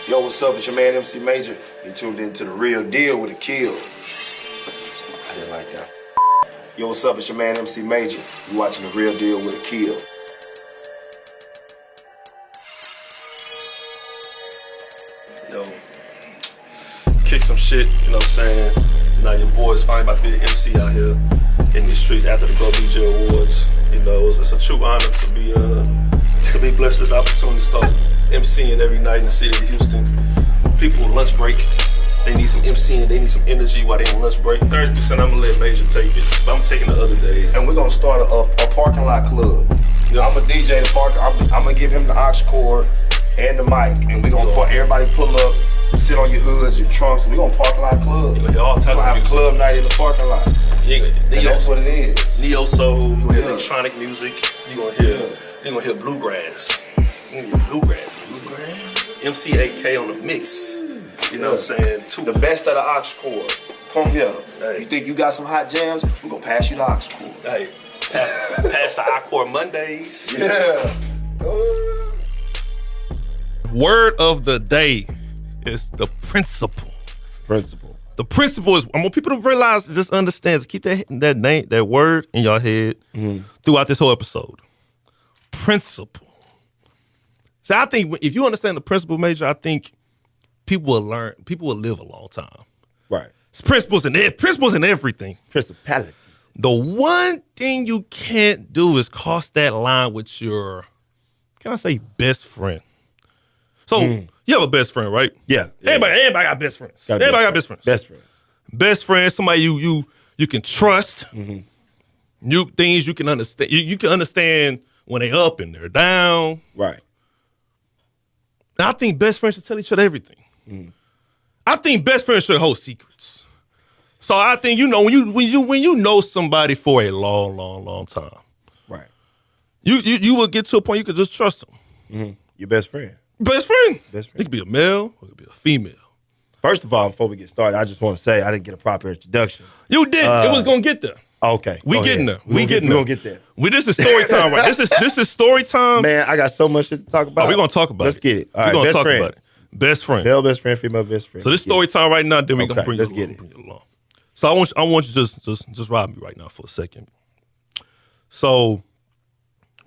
Yo, what's up? It's your man MC Major. You tuned in to The Real Deal with Akil. I didn't like that. Yo, what's up? It's your man MC Major. You watching The Real Deal with Akil. Yo, kick some shit, you know what I'm saying? Now your boy's finally about to be the MC out here in these streets after the Go DJ Awards. You know, it's a true honor to be blessed with this opportunity to start MCing every night in the city of Houston. People with lunch break, they need some MCing, they need some energy while they on lunch break. Thursday, son, I'm gonna let Major take it, but I'm taking the other days. And we're gonna start a parking lot club. Yeah. I'm a DJ the park. I'm gonna give him the aux cord and the mic, and we're gonna everybody pull up, sit on your hoods, your trunks, and we're gonna parking lot club. You're gonna hear all types of have music. A club night in the parking lot. That's what it is. Neo soul, you're gonna hear electronic music, you're gonna hear bluegrass. Bluegrass. MC8K on the mix. You know what I'm saying? The best of the aux cord. Come here. Hey. You think you got some hot jams? We're gonna pass you the aux cord. Hey, pass the Aqua Mondays. Yeah. Word of the day is the principle. The principle is, I want people to realize, just understand, keep that word in your head throughout this whole episode. Principle. So I think if you understand the principle, Major, I think people will live a long time. Right. It's principles in everything. Principalities. The one thing you can't do is cross that line with your, can I say, best friend. So you have a best friend, right? Yeah. Everybody got best friends. Everybody got best friends. Best friends, somebody you can trust. Things you can understand. You can understand when they up and they're down. Right. And I think best friends should tell each other everything. I think best friends should hold secrets. So I think when you know somebody for a long time, right? You will get to a point you could just trust them. Your best friend. Best friend. It could be a male or it could be a female. First of all, before we get started, I just want to say I didn't get a proper introduction. You didn't. It was gonna get there. Okay. We getting there. We getting there. We're gonna get there. This is story time, right? This is story time. Man, I got so much shit to talk about. We're gonna talk about Let's it. get it. All we're right, gonna best talk friend. about it. Best friend. Male best friend, female best friend. So this story time right now, then we're gonna bring let's you get along. So I want you to just ride me right now for a second. So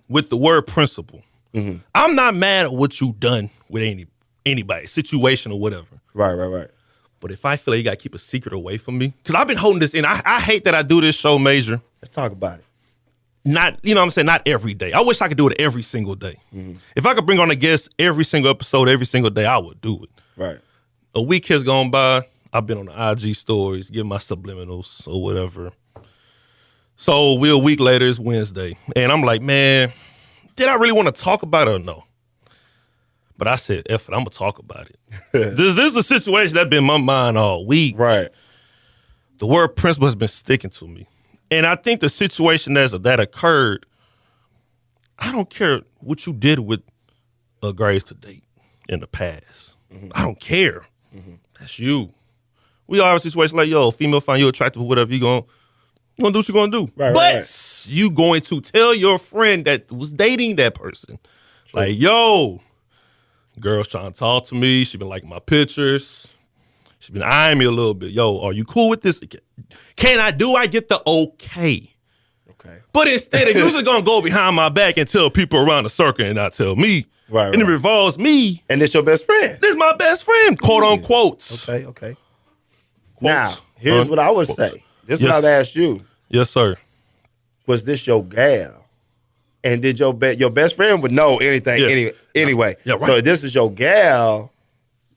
with the word principle, I'm not mad at what you done with anybody, situation or whatever. Right. But if I feel like you gotta keep a secret away from me, because I've been holding this in. I hate that I do this show, Major. Let's talk about it. Not, you know what I'm saying, not every day. I wish I could do it every single day. If I could bring on a guest every single episode, every single day, I would do it. Right. A week has gone by. I've been on the IG stories, giving my subliminals or whatever. So we're a week later, it's Wednesday. And I'm like, man, did I really want to talk about it or no? But I said, F it, I'm going to talk about it. This is a situation that's been in my mind all week. Right. The word principle has been sticking to me. And I think the situation that occurred, I don't care what you did with a Grace to date in the past. I don't care. That's you. We all have a situation like, yo, female find you attractive or whatever, you gonna do what you gonna do. Right, but you going to tell your friend that was dating that person, like, yo, girl's trying to talk to me. She been liking my pictures. She been eyeing me a little bit. Yo, are you cool with this? I get the okay? Okay. But instead, if you're just gonna go behind my back and tell people around the circle and not tell me, right, and it revolves me. And this your best friend. This my best friend, quote unquote. Okay. Quotes. Now, here's what I would say. This is what I'd ask you. Yes, sir. Was this your gal? And did your best friend would know anything anyway? Yeah, right. So if this is your gal,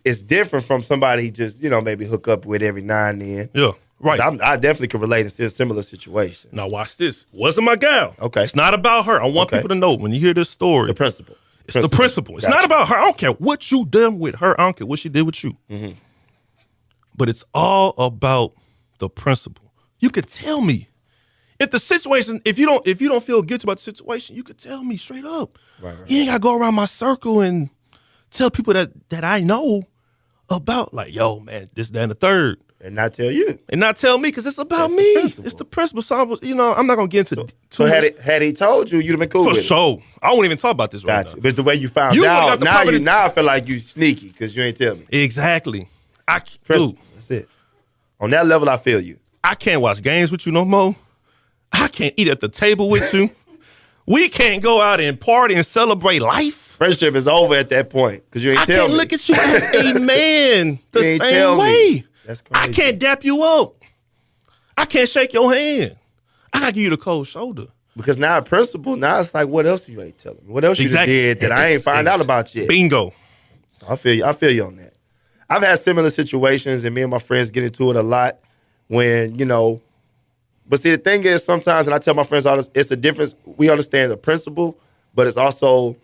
it's different from somebody just, maybe hook up with every now and then. Yeah, right. I definitely could relate to a similar situation. Now watch this. Wasn't my gal. Okay. It's not about her. I want people to know when you hear this story. The principle. It's the principle. It's not about her. I don't care what you done with her. I don't care what she did with you. But it's all about the principle. You could tell me. If the situation, if you don't feel guilty about the situation, you could tell me straight up. Right. You ain't gotta go around my circle and tell people that I know about, like, yo, man, this, that, and the third. And not tell you. And not tell me, because it's about That's me. the principle. It's the principle. So, I'm not going to get into So had he told you, you'd have been cool with For it. sure. I won't even talk about this right Gotcha. now. But it's the way you found You out. got the Now I feel like you sneaky because you ain't tell me. Exactly. Principle. That's it. On that level, I feel you. I can't watch games with you no more. I can't eat at the table with you. We can't go out and party and celebrate life. Friendship is over at that point because you ain't tell me. I can't look at you as a man the You ain't same tell me. way. That's crazy. I can't dap you up. I can't shake your hand. I gotta give you the cold shoulder. Because now principle, now it's like, what else you ain't telling me? What else you done did that I ain't find out about yet? Bingo. So I feel you on that. I've had similar situations, and me and my friends get into it a lot when, but see, the thing is sometimes, and I tell my friends all this, it's a difference. We understand the principle, but it's also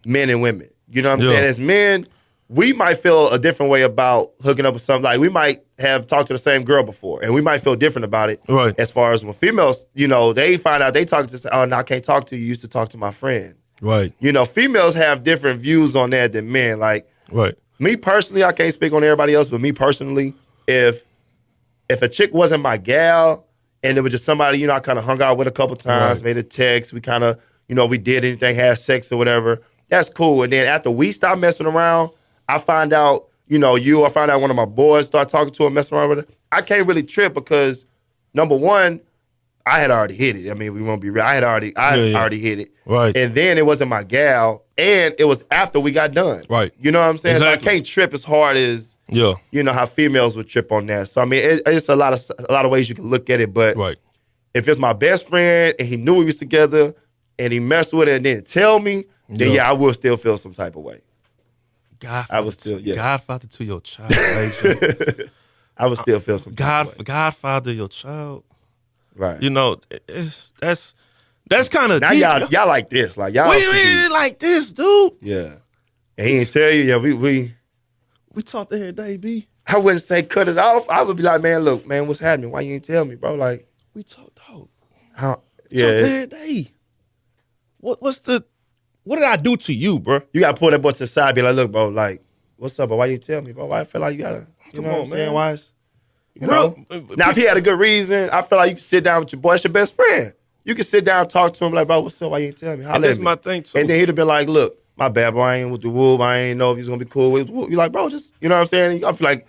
men and women. You know what I'm saying? As men, we might feel a different way about hooking up with something. Like, we might have talked to the same girl before, and we might feel different about it. Right. As far as when females, they find out they talk to, oh, no, I can't talk to you. You used to talk to my friend. Right. Females have different views on that than men. Like, Right. me personally, I can't speak on everybody else, but me personally, if a chick wasn't my gal and it was just somebody, I kind of hung out with a couple times, made a text, we kind of, we did anything, had sex or whatever, that's cool. And then after we stop messing around, I find out, I find out one of my boys start talking to her, messing around with her. I can't really trip because, number one, I had already hit it. I mean, we won't be real. I had already hit it. Right. And then it wasn't my gal, and it was after we got done. Right. You know what I'm saying? Exactly. So I can't trip as hard as how females would trip on that. So I mean, it's a lot of ways you can look at it. But if it's my best friend and he knew we was together and he messed with it and didn't tell me, then I will still feel some type of way. Godfather to your child. Right? I would still feel some type of way. Godfather your child. Right. That's kind of now deep. y'all like this, like y'all. We like this, dude. Yeah. And he didn't tell you. Yeah, we talked every day, B. I wouldn't say cut it off. I would be like, man, look, man, what's happening? Why you ain't tell me, bro? Like, we talked, dog. How? Yeah. Talked every day. What did I do to you, bro? You gotta pull that boy to the side, be like, look, bro, like, what's up, bro? Why you tell me, bro? Why I feel like you gotta, Come know on, what I'm saying? man. Why is, now if he had a good reason, I feel like you can sit down with your boy, it's your best friend. You can sit down and talk to him like, bro, what's up? Why you ain't tell me? And that's my thing too. And then he'd have been like, look, my bad, bro, I ain't with the wolf. I ain't know if he's gonna be cool with the wolf. You're like, bro, just, you know what I'm saying? I feel like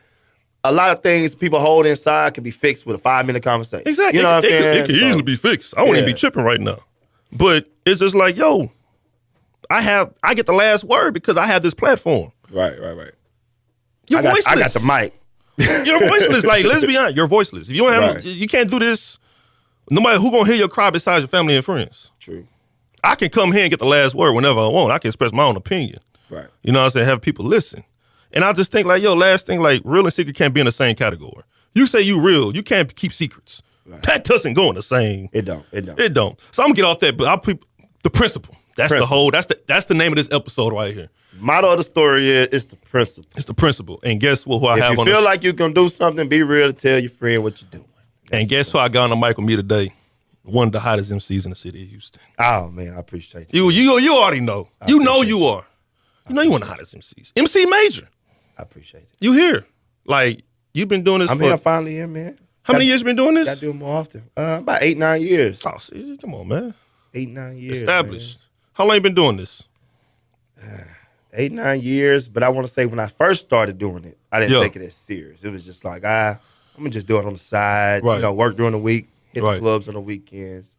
a lot of things people hold inside can be fixed with a 5-minute conversation. Exactly. You know what I'm saying? It could easily be fixed. I won't even be tripping right now. But it's just like, yo, I get the last word because I have this platform. Right. You're voiceless. I got the mic. You're voiceless. Like, let's be honest, you're voiceless. If you don't have, you can't do this. No matter who gonna hear your cry besides your family and friends. True. I can come here and get the last word whenever I want. I can express my own opinion. Right. You know what I'm saying? Have people listen. And I just think like, yo, last thing, like, real and secret can't be in the same category. You say you real, you can't keep secrets. Right. That doesn't go in the same. It don't. So I'm gonna get off that, but I'll put the principle. That's the name of this episode right here. Motto of the story is it's the principle. It's the principle. And guess what? Who I if have you on feel like you can do something, be real to tell your friend what you're doing. And guess who I got on the mic with me today? One of the hottest MCs in the city of Houston. Oh man, I appreciate you. You already know. You know you are. You know you one of the hottest MCs. MC Major. I appreciate it. You here. Like, you've been doing this I'm finally here, man. How many years you been doing this? I do it more often. About 8-9 years. Oh, see, come on, man. 8-9 years. Established. Man. How long you been doing this? 8-9 years, but I want to say when I first started doing it, I didn't take it as serious. It was just like, I'm going to just do it on the side, work during the week, hit the clubs on the weekends.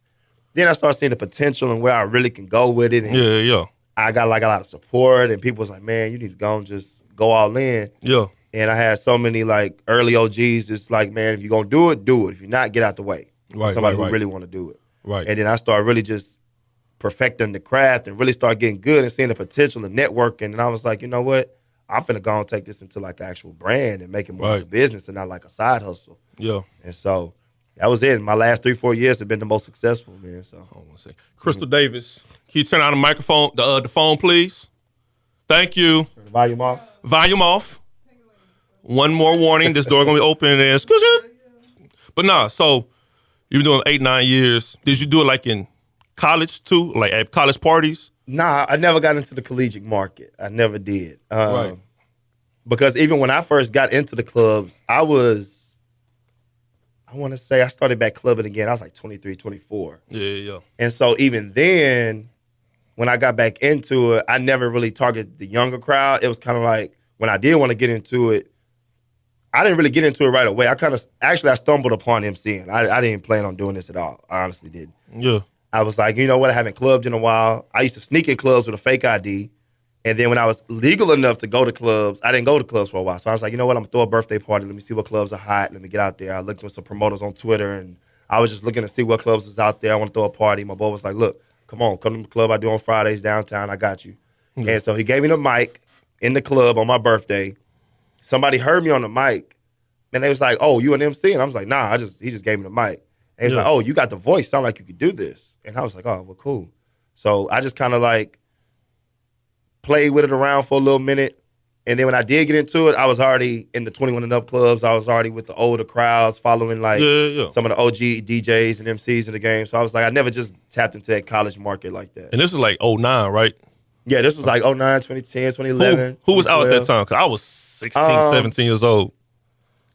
Then I started seeing the potential and where I really can go with it. And I got like a lot of support, and people was like, man, you need to go and just go all in. Yeah. And I had so many like early OGs just like, man, if you're going to do it, do it. If you're not, get out the way. Somebody who really want to do it. Right. And then I started really just perfecting the craft and really start getting good and seeing the potential and networking. And I was like, you know what? I'm finna go and take this into like an actual brand and make it more like a business and not like a side hustle. Yeah. And so that was it. My last 3-4 years have been the most successful, man. So I want to say, Crystal Davis, can you turn on the microphone, the phone, please? Thank you. Turn the volume off. Volume off. One more warning. This door gonna be open and excuse you. But nah, so you've been doing 8-9 years. Did you do it like in college too, like at college parties? Nah, I never got into the collegiate market. I never did. Right. Because even when I first got into the clubs, I was I want to say I started back clubbing again. I was like 23, 24. Yeah. And so even then, when I got back into it, I never really targeted the younger crowd. It was kind of like when I did want to get into it, I didn't really get into it right away. I stumbled upon MCing. I didn't plan on doing this at all. I honestly didn't. Yeah. I was like, you know what? I haven't clubbed in a while. I used to sneak in clubs with a fake ID. And then when I was legal enough to go to clubs, I didn't go to clubs for a while. So I was like, you know what? I'm going to throw a birthday party. Let me see what clubs are hot. Let me get out there. I looked with some promoters on Twitter, and I was just looking to see what clubs was out there. I want to throw a party. My boy was like, look, come to the club I do on Fridays downtown. I got you. Mm-hmm. And so he gave me the mic in the club on my birthday. Somebody heard me on the mic, and they was like, oh, you an MC? And I was like, nah, he just gave me the mic. And he's like, oh, you got the voice. Sound like you could do this. And I was like, oh, well, cool. So I just kind of like played with it around for a little minute. And then when I did get into it, I was already in the 21 and up clubs. I was already with the older crowds, following like some of the OG DJs and MCs in the game. So I was like, I never just tapped into that college market like that. And this was like 09, right? Yeah, this was like 09, 2010, 2011. Who was out at that time? Because I was 16, 17 years old.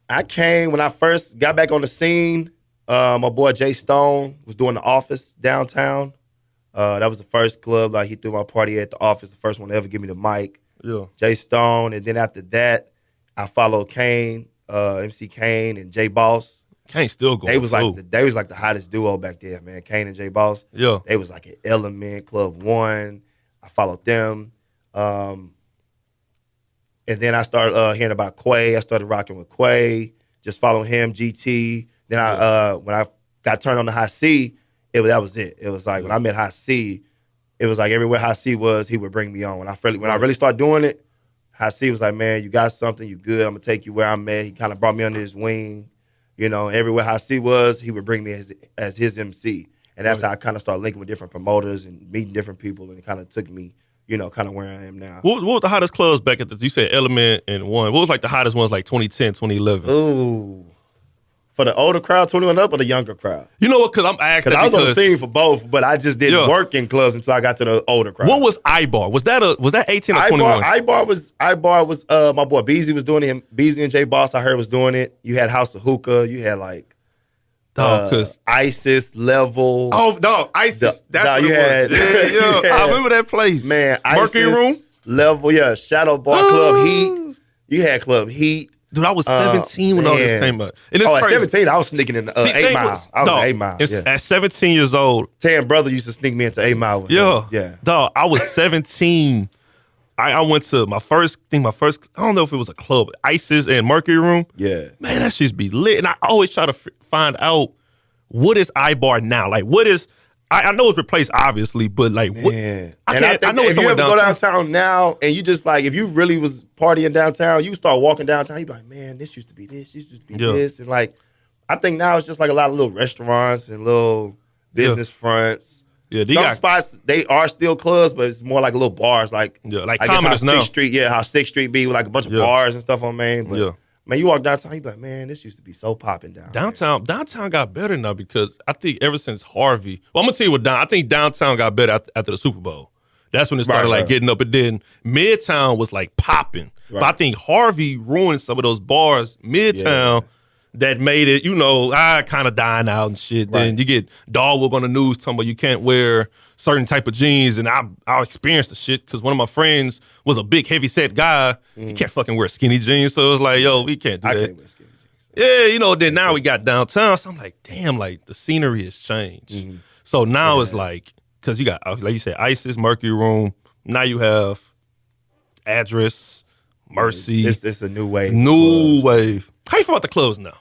I came when I first got back on the scene. My boy Jay Stone was doing The Office downtown. That was the first club. Like, he threw my party at The Office, the first one to ever give me the mic. Yeah. Jay Stone. And then after that, I followed Kane, MC Kane and J Boss. Kane still going. They was like the hottest duo back there, man. Kane and J Boss. Yeah. They was like an Element, Club One. I followed them. And then I started hearing about Quay. I started rocking with Quay, just following him, GT. Then when I got turned on to High C, that was it. It was like when I met High C, it was like everywhere High C was, he would bring me on. When I really started doing it, High C was like, man, you got something, you good, I'm gonna take you where I'm at. He kind of brought me under his wing. You know, everywhere High C was, he would bring me as his MC. And that's how I kind of started linking with different promoters and meeting different people, and it kind of took me, you know, kind of where I am now. What was the hottest clubs back at you said Element and One. What was like the hottest ones like 2010, 2011? Ooh. For the older crowd, 21 up, or the younger crowd? You know what? Because I'm asking. Because I was on the scene for both, but I just didn't work in clubs until I got to the older crowd. What was iBar? Was that 18 or 21? iBar was my boy Beezy was doing it. Beezy and J Boss, I heard, was doing it. You had House of Hookah. You had like ISIS Level. Oh no, ISIS. That's what you it was. had. Yeah. I remember that place. Man, Mercury ISIS Room. Level. Yeah, Shadow Bar Club Heat. You had Club Heat. Dude, I was 17 when all this came out. And it's at crazy. 17, I was sneaking in 8 Mile. I was at 8 Mile. At 17 years old. Tann brother used to sneak me into 8 Mile with him. Yeah. Dog, I was 17. I went to my first, I don't know if it was a club, ISIS and Mercury Room. Yeah. Man, that shit be lit. And I always try to find out, what is iBar now? Like, what is, I know it's replaced, obviously, but like, what? Man. I think know if it's you ever downtown. go downtown now, and you just like, if you really was partying downtown, you start walking downtown, you be like, man, this used to be this, this used to be this. And like, I think now it's just like a lot of little restaurants and little business fronts. Yeah, some spots, they are still clubs, but it's more like little bars. Like, like I guess how 6th now. Street, how 6th Street be with like a bunch of bars and stuff on Main. But man, you walk downtown, you be like, man, this used to be so popping downtown. Downtown got better now because I think ever since Harvey, well, I'm gonna tell you what, I think downtown got better after the Super Bowl. That's when it started getting up. And then Midtown was like popping. Right. But I think Harvey ruined some of those bars, Midtown, that made it, kind of dying out and shit. Right. Then you get Dogwood on the news talking about you can't wear certain type of jeans. And I experienced the shit because one of my friends was a big, heavy set guy. He can't fucking wear skinny jeans. So it was like, yo, we can't do that. I can't wear skinny jeans. Yeah, then now we got downtown. So I'm like, damn, like the scenery has changed. Mm-hmm. So now it's like, because you got, like you said, ISIS, Mercury Room. Now you have Address, Mercy. It's a new wave. New wave. How you feel about the clubs now?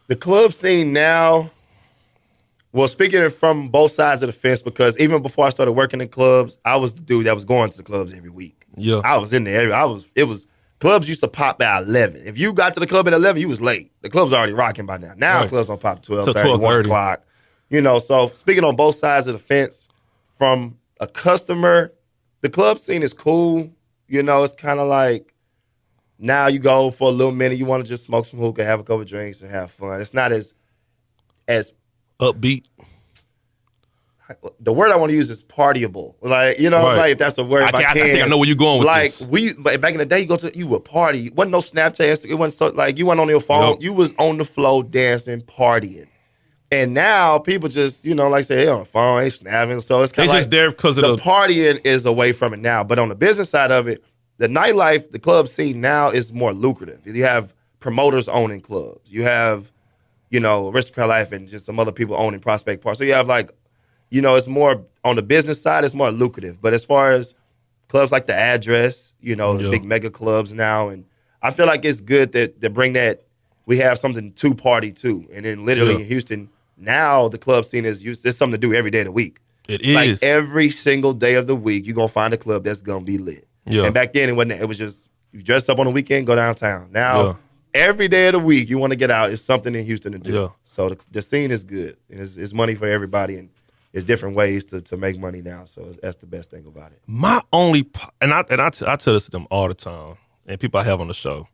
The club scene now, well, speaking from both sides of the fence, because even before I started working in clubs, I was the dude that was going to the clubs every week. Yeah. I was in there. Clubs used to pop by 11. If you got to the club at 11, you was late. The club's already rocking by now. Now clubs don't pop 12:30, 1 o'clock. So speaking on both sides of the fence, from a customer, the club scene is cool. It's kind of like, now you go for a little minute, you want to just smoke some hookah, have a couple drinks, and have fun. It's not as upbeat. the word I want to use is partyable. Like, you know, Right. like if that's a word, I think I know where you're going with like, this. But back in the day, you would party. Wasn't no Snapchat. It wasn't so, like, you went on your phone. Yep. You was on the floor dancing, partying. And now people just, you know, like say, hey, on the phone, ain't snapping. So it's kind of like just there because of the partying is away from it now. But on the business side of it, the nightlife, the club scene now is more lucrative. You have promoters owning clubs. You have, you know, Aristocrat Life and just some other people owning Prospect Park. So you have like, you know, it's more on the business side, it's more lucrative. But as far as clubs like the Address, you know, the big mega clubs now, and I feel like it's good that they bring that, we have something to party to. And then literally in Houston, now the club scene is used, it's something to do every day of the week. It is. Like every single day of the week, you're going to find a club that's going to be lit. Yeah. And back then, it was just, you dress up on the weekend, go downtown. Now, every day of the week, you want to get out, it's something in Houston to do. Yeah. So the scene is good. And it's money for everybody, and it's different ways to make money now. So that's the best thing about it. My only, and I tell this to them all the time, and people I have on the show,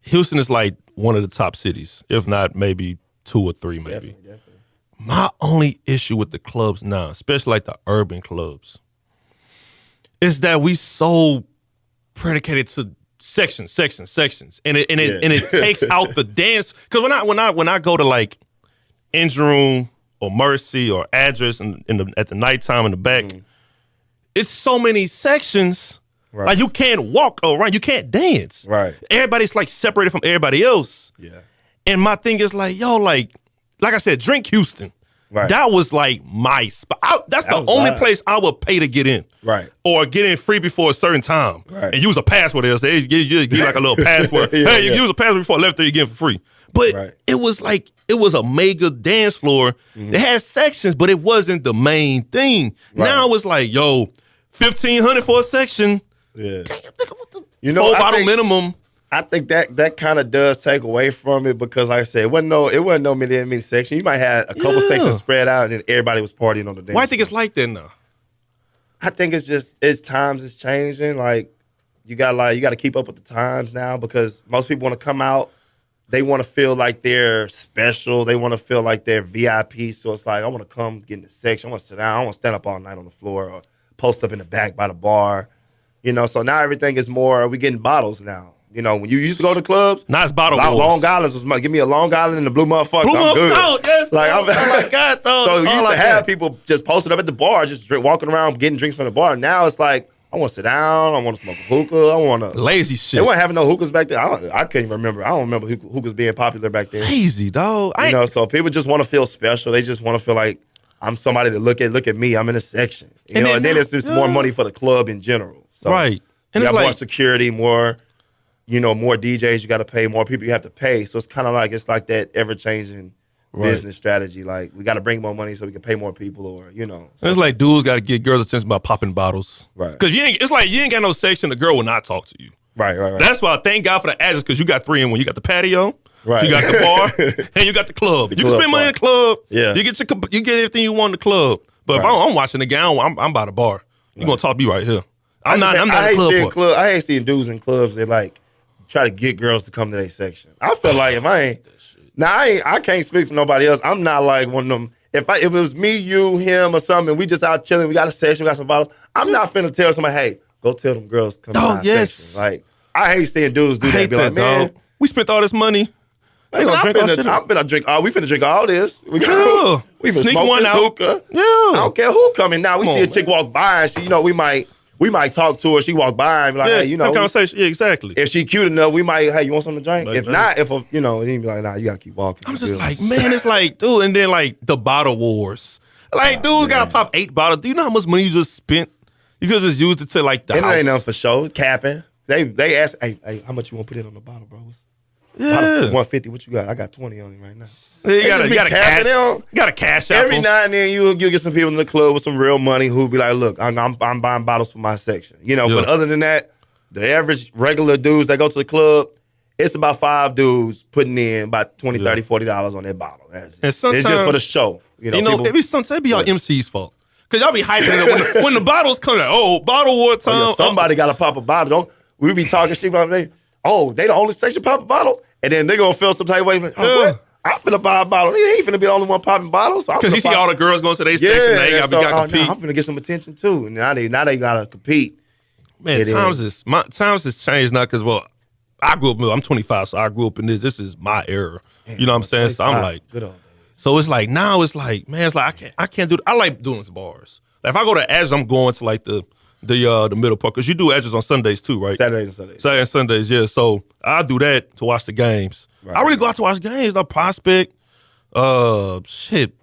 Houston is like one of the top cities, if not maybe 2 or 3 maybe. Definitely. My only issue with the clubs now, especially like the urban clubs, is that we so predicated to sections, and it takes out the dance. Because when I go to like Engine Room or Mercy or Address at the nighttime in the back, it's so many sections. Right. Like you can't walk around, you can't dance. Right. Everybody's like separated from everybody else. Yeah. And my thing is like, yo, like I said, Drink Houston. Right. That was like my spot. That's the only place I would pay to get in. Right. Or get in free before a certain time. Right. And use a password. They give you like a little password. Yeah, hey, you use a password before 11:30, you get it for free. But it was like, it was a mega dance floor. It had sections, but it wasn't the main thing. Right. Now it's like, yo, $1,500 for a section. Yeah. You know, 4 bottle minimum. I think that kind of does take away from it because, like I said, it wasn't no many sections. You might have a couple sections spread out, and then everybody was partying on the dance. Why do you think it's like that now? I think it's times is changing. Like you got to keep up with the times now because most people want to come out. They want to feel like they're special. They want to feel like they're VIP. So it's like I want to come get in the section. I want to sit down. I want to stand up all night on the floor or post up in the back by the bar. You know, so now everything is more. We getting bottles now. You know, when you used to go to clubs, now it's bottle wars. Long Island was give me a Long Island and a Blue Motherfucker. I'm good. Oh, yes. Like, oh my God, though. So It's you all used like to have that. people just posted up at the bar, just walking around getting drinks from the bar. Now it's like, I want to sit down. I want to smoke a hookah. I want to. Lazy shit. They weren't having no hookahs back then. I couldn't even remember. I don't remember hookahs being popular back then. Lazy, dog. You know, so people just want to feel special. They just want to feel like I'm somebody to look at me. I'm in a section. You know, and then it's just more money for the club in general. So right. And you it's got more like security, more DJs you got to pay, more people you have to pay. So it's kind of like that ever-changing business strategy. Like, we got to bring more money so we can pay more people or, you know. So it's like dudes got to get girls' attention by popping bottles. Right. Because it's like you ain't got no section, the girl will not talk to you. Right. That's why I thank God for the address because you got 3 in 1. You got the patio, Right. you got the bar, and you got the club. You can club spend money in the part. club. Yeah. You get everything you want in the club. But if I'm watching the game, I'm by the bar. You're going to talk to me right here. I'm not in the club. I hate seeing dudes in clubs that like try to get girls to come to their section. I feel like if I ain't now, I can't speak for nobody else. I'm not like one of them. If it was me, you, him, or something, and we just out chilling, we got a section, we got some bottles. I'm not finna tell somebody, hey, go tell them girls come to our section. Like I hate seeing dudes do that. Be like, man, dog. We spent all this money. we finna drink all this. We finna Sneak smoke one this out. hookah. Yeah. I don't care who coming. Now we Come see a on, chick walk by and she, we might talk to her. She walk by and be like, hey, have conversation. Yeah, exactly. if she cute enough, we might, hey, you want something to drink? Like If drink. not, he'd be like, nah, you gotta keep walking. I'm just like, man, it's like, dude, and then like the bottle wars. Like, dudes gotta pop 8 bottles. Do you know how much money you just spent? You could just use it to like the and house. it ain't nothing for show. Capping. They ask, hey, how much you want to put it on the bottle, bro? Yeah. Bottle 150. What you got? I got 20 on it right now. You just be capping them. You gotta cash out. Every now and then you get some people in the club with some real money who be like, look, I'm buying bottles for my section. But other than that, the average regular dudes that go to the club, it's about 5 dudes putting in about $20, $30, $40 on their bottle. It's just for the show. Sometimes it be y'all MC's fault. Cause y'all be hyping it when the bottles come out. Bottle war time. Somebody got to pop a bottle. We be talking shit about they the only section pop a bottle, and then they gonna feel some type of way. Like, what? I'm finna buy a bottle. He ain't finna be the only one popping bottles. Because you see all the girls going to their section, they gotta compete. I'm finna get some attention too. And now they gotta compete. Man, times has changed now because I grew up. I'm 25, so I grew up in this. This is my era. You know what I'm saying? So I'm like, good old days. So it's like now it's like, man, it's like I can't do. I like doing some bars. Like if I go to Edges, I'm going to like the middle part because you do Edges on Sundays too, right? Saturdays and Sundays, yeah. So I do that to watch the games. Right. I really go out to watch games. Like Prospect, shit.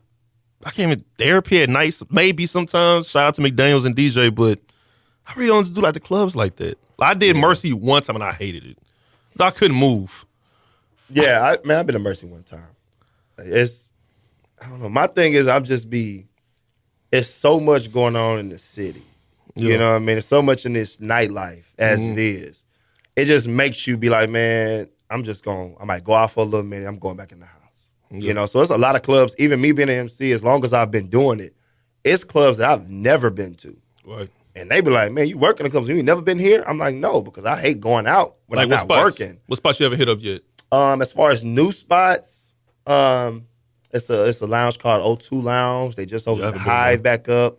I can't even therapy at nights. Maybe sometimes. Shout out to McDaniels and DJ, but I really don't do like the clubs like that. Like, I did Mercy one time and I hated it. I couldn't move. Yeah, I've been to Mercy one time. I don't know. My thing is it's so much going on in the city. Yeah. You know what I mean? It's so much in this nightlife as it is. It just makes you be like, man, I might go out for a little minute. I'm going back in the house. Yeah. You know, so it's a lot of clubs. Even me being an MC, as long as I've been doing it, it's clubs that I've never been to. Right. And they be like, man, you work in the clubs, you ain't never been here? I'm like, no, because I hate going out when I'm not working. What spots you ever hit up yet? As far as new spots, it's a lounge called O2 Lounge. They just opened the Hive back up.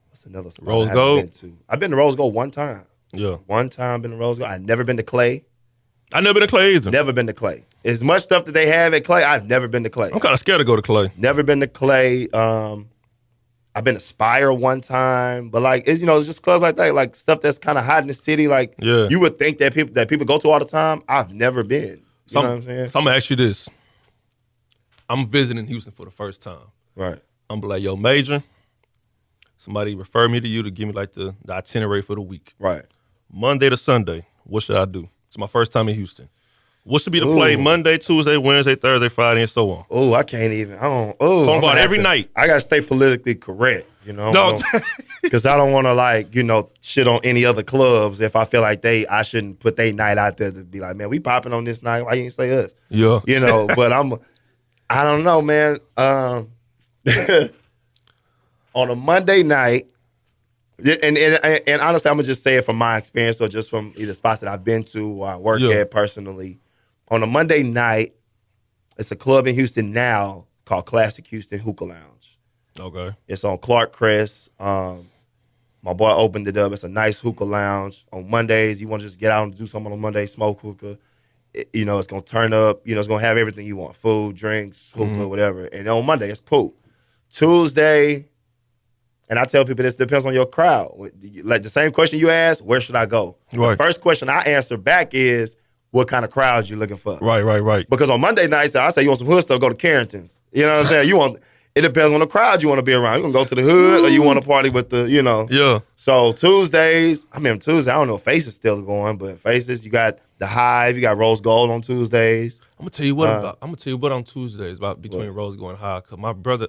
What's another spot Rose I haven't Gold? been to? I've been to Rose Gold one time. Yeah. One time been to Rose Gold. I've never been to Clay. I never been to Clay either. Never been to Clay. As much stuff that they have at Clay, I've never been to Clay. I'm kind of scared to go to Clay. Never been to Clay. I've been to Spire one time, but like it's just clubs like that, like stuff that's kind of hot in the city. Like you would think that people go to all the time. I've never been. You know what I'm saying? So I'm gonna ask you this: I'm visiting Houston for the first time. Right. I'm like, yo, Major. Somebody refer me to you to give me like the itinerary for the week. Right. Monday to Sunday. What should I do? It's my first time in Houston. What should be the play Monday, Tuesday, Wednesday, Thursday, Friday, and so on? Oh, I can't even. I'm going every night. I gotta stay politically correct, No, because I don't want to shit on any other clubs if I feel like I shouldn't put their night out there to be like, man, we popping on this night. Why you ain't say us? Yeah, But I don't know, man. On a Monday night, and honestly, I'm gonna just say it from my experience or just from either spots that I've been to or I work at personally. On a Monday night, it's a club in Houston now called Classic Houston Hookah Lounge. Okay. It's on Clark Crest. My boy opened it up. It's a nice hookah lounge. On Mondays, you want to just get out and do something on Monday, smoke hookah. It's going to turn up. It's going to have everything you want, food, drinks, hookah, whatever. And on Monday, it's cool. Tuesday, and I tell people this depends on your crowd. Like the same question you ask, where should I go? Right. The first question I answer back is, what kind of crowd you looking for? Right. Because on Monday nights, I say you want some hood stuff, go to Carrington's. You know what I'm saying? It depends on the crowd you want to be around. You want to go to the hood or you want to party with the, Yeah. So Tuesdays, Tuesday, I don't know if Faces still going, but Faces, you got the Hive, you got Rose Gold on Tuesdays. I'm gonna tell you what on Tuesdays about between Rose going high. Cause my brother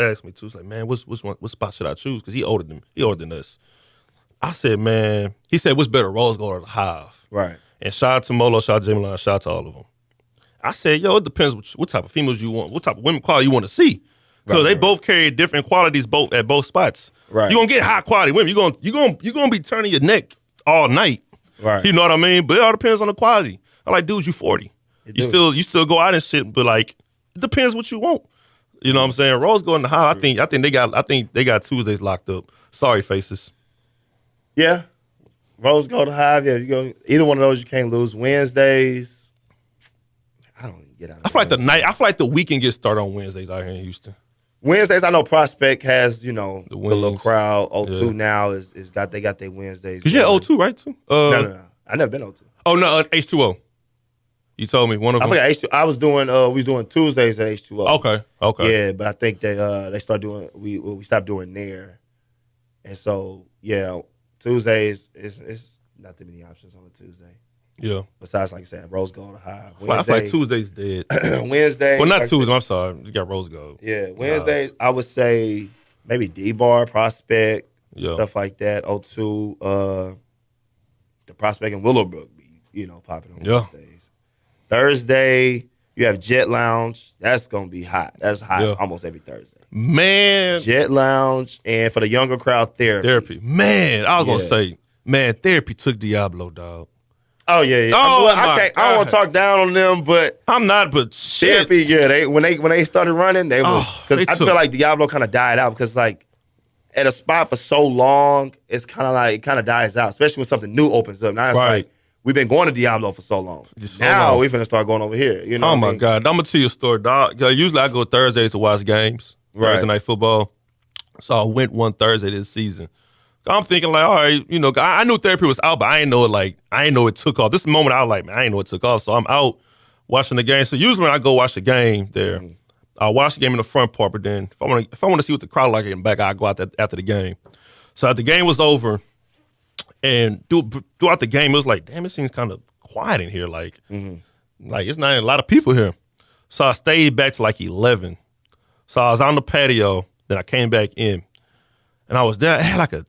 asked me too. He's like, man, what spot should I choose? Cause he older than us. I said, man. He said, what's better, Rose Gold or the Hive? Right. And shout out to Molo, shout out to Jamie Line, shout out to all of them. I said, yo, it depends what type of females you want, what type of women quality you want to see. Because they both carry different qualities at both spots. Right. You're gonna get high quality women. You're gonna be turning your neck all night. Right. You know what I mean? But it all depends on the quality. I like dudes, you 40. You still go out and shit, but like it depends what you want. You know what I'm saying? Rose going to high. I think they got Tuesdays locked up. Sorry, Faces. Yeah. Rose Gold to Hive, yeah. You go either one of those you can't lose. Wednesdays, I don't even get out. I feel like the weekend gets started on Wednesdays out here in Houston. Wednesdays, I know Prospect has, the little crowd. O2 now they got their Wednesdays. Cause you had O2, right? Too? No. I never been O2. Oh no, H2O. You told me one of them. I forgot H2. I was doing we was doing Tuesdays at H2O. Okay. Yeah, but I think they started doing we stopped doing there, and so yeah, Tuesdays it's not too many options on a Tuesday. Yeah. Besides, like I said, Rose Gold or Hive. I feel like Tuesday's dead. Wednesday. Well, not Tuesday. I'm sorry. You got Rose Gold. Yeah, Wednesdays. I would say maybe D-Bar, Prospect, stuff like that. O2, the Prospect and Willowbrook be popping on Wednesdays. Thursday, you have Jet Lounge. That's gonna be hot. That's hot almost every Thursday. Man, Jet Lounge, and for the younger crowd, Therapy. Man, I was gonna say, man, Therapy took Diablo, dog. Oh yeah. Oh, Well, my I don't want to talk down on them, but I'm not, but shit. therapy, yeah. When they started running, they was because I feel like Diablo kind of died out because like at a spot for so long, it's kind of like it kind of dies out, especially when something new opens up. Now it's like we've been going to Diablo for so long. Now we finna start going over here. You know? Oh my God! I'm gonna tell you a story, dog. Usually I go Thursdays to watch games, Thursday night football. So I went one Thursday this season. I'm thinking like, all right, you know, I knew therapy was out, but I didn't know it took off. This moment I was like, man, I didn't know it took off. So I'm out watching the game. So usually when I go watch the game there, I'll watch the game in the front part, but then if I want to see what the crowd like in the back, I'll go out after the game. So after the game was over, and throughout the game, it was like, damn, it seems kind of quiet in here. Like, like it's not a lot of people here. So I stayed back to like 11. So I was on the patio, then I came back in. And I was there.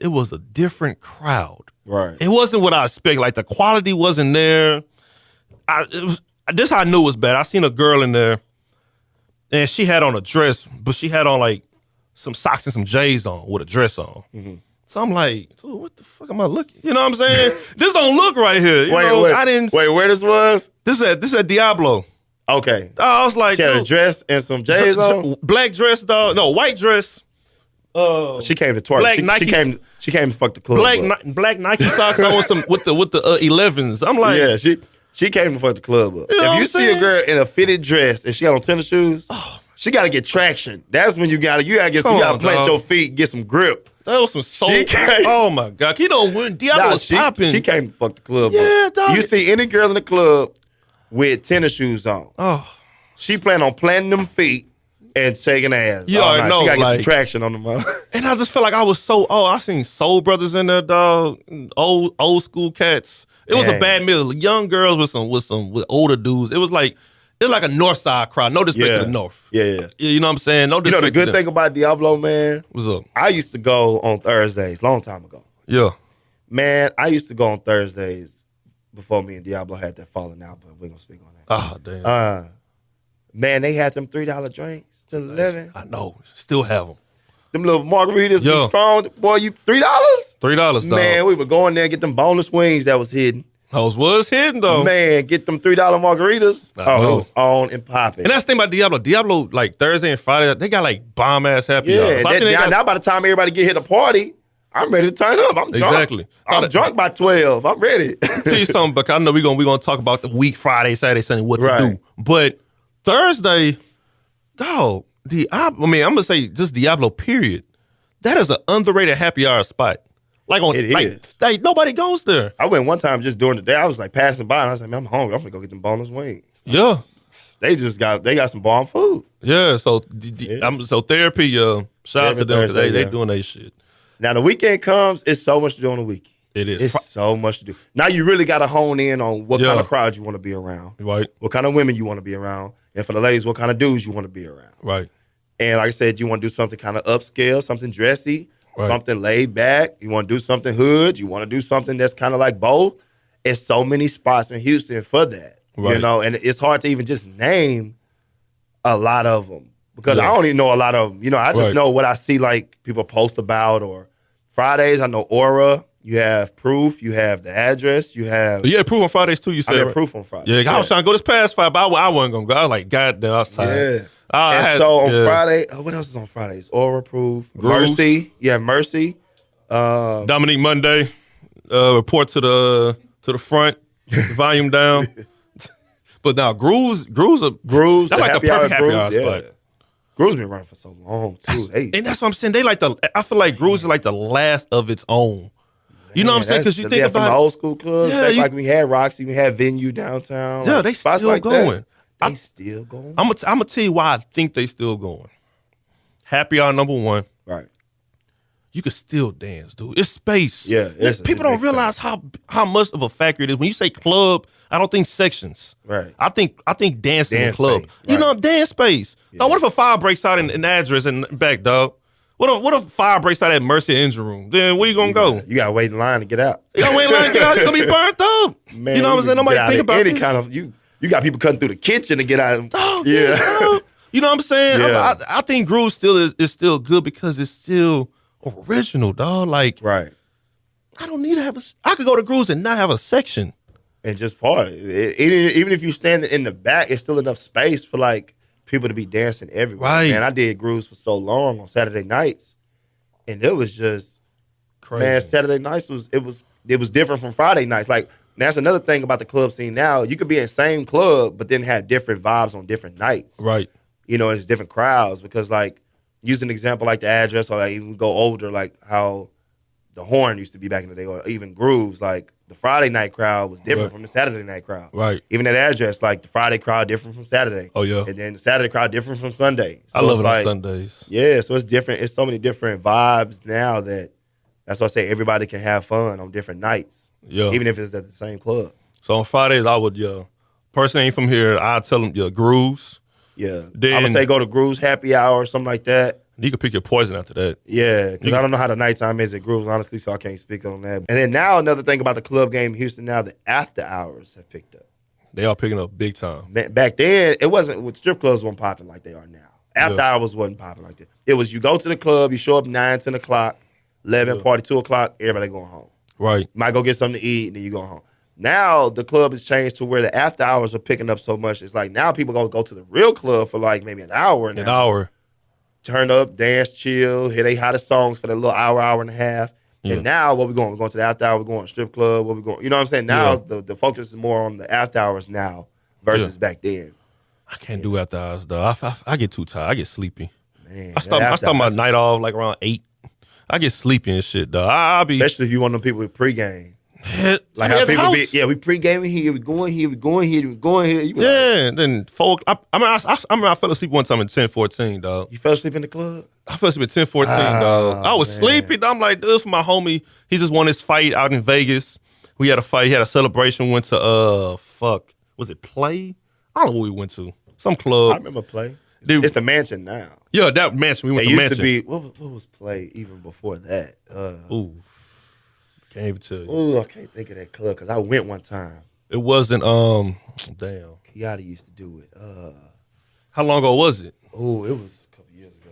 It was a different crowd. Right. It wasn't what I expected. Like the quality wasn't there. This how I knew it was bad. I seen a girl in there, and she had on a dress, but she had on like some socks and some J's on with a dress on. So I'm like, oh, what the fuck am I looking? You know what I'm saying? This don't look right here. Wait, I didn't. Wait, where this was? This is at Diablo. Okay. I was like, she had a dress and some J's on. Black dress, dog. No, white dress. She came to twerk. Black Nike. She came to fuck the club. Black Nike socks on with the 11s. I'm like, yeah, she came to fuck the club up. You know if you see a girl in a fitted dress and she got on tennis shoes, she got to get traction. That's when you got to plant your feet, get some grip. That was some soul. Oh my God, you know when Diablo was popping. She came to fuck the club yeah, up. Dog. You see any girl in the club with tennis shoes on? She plan on planting them feet and shaking ass. You already know, she gotta get like, some traction on them. And I just felt like I was so. I seen Soul Brothers in there, dog. Old school cats. It was a bad middle. Young girls with older dudes. It was like a North Side crowd. No disrespect to the North. Yeah. You know what I'm saying? No disrespect. You know the good thing about Diablo, man? What's up? I used to go on Thursdays, long time ago. Yeah. Man, I used to go on Thursdays before me and Diablo had that falling out, but we're gonna speak on that. Oh, damn. Man, they had them $3 drinks to 11. I know. Still have them. Them little margaritas, them strong. Boy, you $3? $3, dog. Man, we would go in there and get them boneless wings that was hidden. Those was hidden, though. Man, get them $3 margaritas. It was on and popping. And that's the thing about Diablo. Diablo, like Thursday and Friday, they got like bomb-ass happy hour. Now by the time everybody get here to party, I'm ready to turn up. I'm drunk. Exactly. I'm drunk by 12. I'm ready. Tell you something, but I know we're gonna talk about the week, Friday, Saturday, Sunday, what to do. But Thursday, dog, I'm gonna say just Diablo, period. That is an underrated happy hour spot. Like nobody goes there. I went one time just during the day. I was like passing by and I was like, man, I'm hungry. I'm gonna go get them boneless wings. Yeah. They got some bomb food. Yeah, so therapy, shout out to them because they doing their shit. Now the weekend comes, it's so much to do on the weekend. It is. It's so much to do. Now you really got to hone in on what kind of crowd you want to be around. Right. What kind of women you want to be around. And for the ladies, what kind of dudes you want to be around. Right. And like I said, you want to do something kind of upscale, something dressy, something laid back. You want to do something hood. You want to do something that's kind of like both. It's so many spots in Houston for that. Right. You know, and it's hard to even just name a lot of them. Because I don't even know a lot of them. You know, I just know what I see like people post about. Or Fridays, I know Aura. You have Proof. You have The Address. You have... Yeah, Proof on Fridays too, you said. I got Proof on Friday. Yeah, I was trying to go this past Friday, but I wasn't going to go. I was like, God damn, I was tired. Yeah. So on Friday... what else is on Fridays? Aura, Proof. Mercy. You have Mercy. Dominique Monday. Report to the front. Volume down. But now, Grooves. That's like the perfect happy hour spot. Grooves been running for so long too. And that's what I'm saying. I feel like Grooves is like the last of its own. You know what I'm saying? Because you think about from the old school clubs. Like we had Roxy, we had Venue downtown. Yeah, they still going. They still going. I'm gonna tell you why I think they still going. Happy hour number one. Right. You can still dance, dude. It's space. Yeah. People don't realize how much of a factor it is. When you say club, I don't think sections. Right. I think dancing in club. Space, you know, dance space. Yeah. Dog, what if a fire breaks out in the address and back, dog? What if fire breaks out at Mercy Engine Room? Then where you gonna go? You gotta wait in line to get out. You gotta wait in line to get out. You're gonna be burnt up. Man, you know what I'm saying? Nobody think about any this. kind of you got people cutting through the kitchen to get out. Dog, yeah. You know what I'm saying? Yeah. I think Groove still is still good because it's still original, dog. Like, right. I don't need to have I could go to Grooves and not have a section. and just party. Even if you stand in the back, it's still enough space for like people to be dancing everywhere. Right. Man, I did grooves for so long on Saturday nights, and it was just Crazy. man. Saturday nights was different from Friday nights. Like that's another thing about the club scene now. You could be in the same club, but then have different vibes on different nights. Right. You know, it's different crowds because like use an example like the Address or like even go older like how the Horn used to be back in the day or even Grooves. Like the Friday night crowd was different from the Saturday night crowd. Right. Even that Address, like the Friday crowd different from Saturday. Oh, yeah. And then the Saturday crowd different from Sunday. So I love it's it like, on Sundays. yeah, so it's different. It's so many different vibes now that's why I say everybody can have fun on different nights. Yeah. Even if it's at the same club. So on Fridays, I would, person ain't from here, I'd tell them, grooves. Yeah. Then- I would say go to Grooves happy hour or something like that. You can pick your poison after that. Yeah, because I don't know how the nighttime is at Grooves, honestly, so I can't speak on that. And then now another thing about the club game in Houston now, the after hours have picked up. They are picking up big time. Back then, it wasn't, with strip clubs weren't popping like they are now. After hours wasn't popping like that. It was you go to the club, you show up 9, 10 o'clock, 11, party 2 o'clock, everybody going home. Right. You might go get something to eat, and then you go home. Now, the club has changed to where the after hours are picking up so much. It's like now people going to go to the real club for like maybe an hour now. An hour. Turn up, dance, chill, hear they hottest songs for that little hour, hour and a half. Yeah. And now, what we going? We're going to the after hour, we're going to strip club, what we going? You know what I'm saying? Now, the focus is more on the after hours now versus back then. I can't do after hours, though. I get too tired. I get sleepy. Man, I start my night off like around 8. I get sleepy and shit, though. I'll be... Especially if you one of them people with pregame. Like how how people be, we pre-gaming here, we going here, we going here, we going here. You be like, Yeah, then 4. I fell asleep one time at 10:14, dog. you fell asleep in the club? I fell asleep at 10:14, dog. I was sleepy. I'm like, this for my homie. He just won his fight out in Vegas. We had a fight. He had a celebration. Went to was it Play? I don't know where we went to. Some club. I remember Play. Dude. It's the Mansion now. Yeah, that mansion. We went It to used mansion. to be what was Play even before that? Ooh, can't even tell you. Ooh, I can't think of that club because I went one time. It wasn't. Damn. Kiati used to do it. How long ago was it? Oh, it was a couple years ago,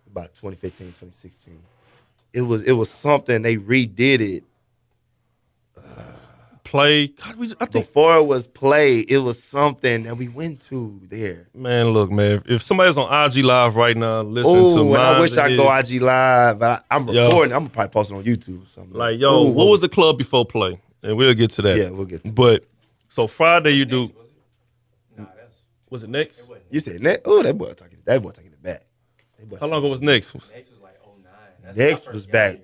about 2015, 2016. It was something they redid it. Play. God, I think. Before it was Play, it was something that we went to there. Man, look, man. If somebody's on IG Live right now, listening to Oh, and I Minds wish I Ahead, could go IG Live. But I'm Yo. recording. I'm gonna probably post it on YouTube or something. Like, yo, what was the club before Play? And we'll get to that. Yeah, we'll get to But so Friday you do. Was it next? You said next? Oh, that boy taking it back. That boy How long ago was next? Next was like 09. Next was back.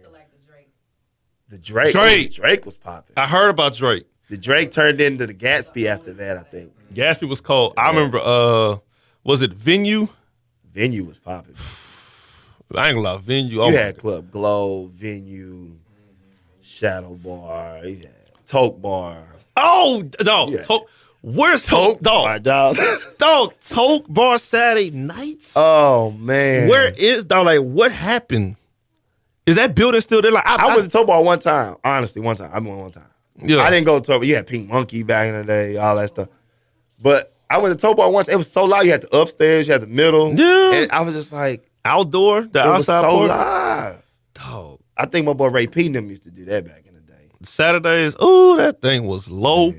The Drake. Drake was popping. I heard about Drake. The Drake turned into the Gatsby after that, I think. Gatsby was cold. I remember. Was it Venue? Venue was popping. I ain't gonna lie, Venue. Oh You my had God. Club Glow, Venue, Shadow Bar, you had Toke Bar. Oh no, Yeah. where's Toke? Bar, Dog, dog. dog, Toke Bar Saturday nights. Oh, man. Where is dog? Like, what happened? Is that building still there? Like, I went to Toke Bar one time. Honestly, one time. I went one time. Yeah. I didn't go to Toke Bar. You had Pink Monkey back in the day, all that stuff. But I went to Toke Bar once. It was so loud. You had the upstairs, you had the middle. Yeah. And I was just like, outdoor. The it was outside so part. live. Dog. I think my boy Ray P. and them used to do that back in the day. Saturdays. Ooh, that thing was local.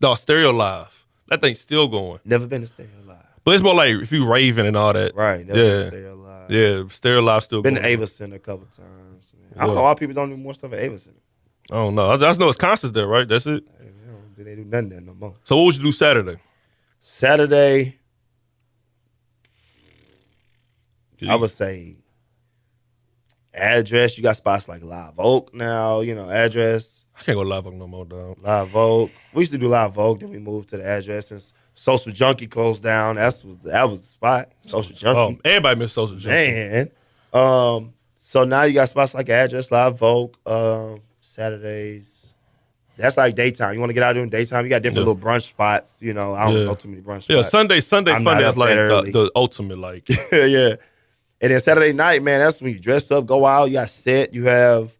No, Stereo Live. That thing's still going. Never been to Stereo Live. But it's more like if you raving and all that. Right. Never been to Stereo Live. Yeah, Stereo Live still Been going. to Ava Center a couple times. Man. I don't know why people don't do more stuff at Ava Center. I don't know. I just know it's concerts there, right? That's it. They do nothing there no more. So what would you do Saturday? Saturday, I would say Address. You got spots like Live Oak now, Address. I can't go live on no more, dog. Live Oak. We used to do Live Oak, then we moved to the Address. And Social Junkie closed down. That was the spot. Social Junkie. Everybody miss Social Junkie. Man. So now you got spots like Address, Live Oak, Saturdays. That's like daytime. You want to get out there in daytime, you got different little brunch spots. I don't know too many brunch spots. Yeah, Sunday I'm not Funday is up like that early. the ultimate, like. Yeah. And then Saturday night, man, that's when you dress up, go out. You got set. You have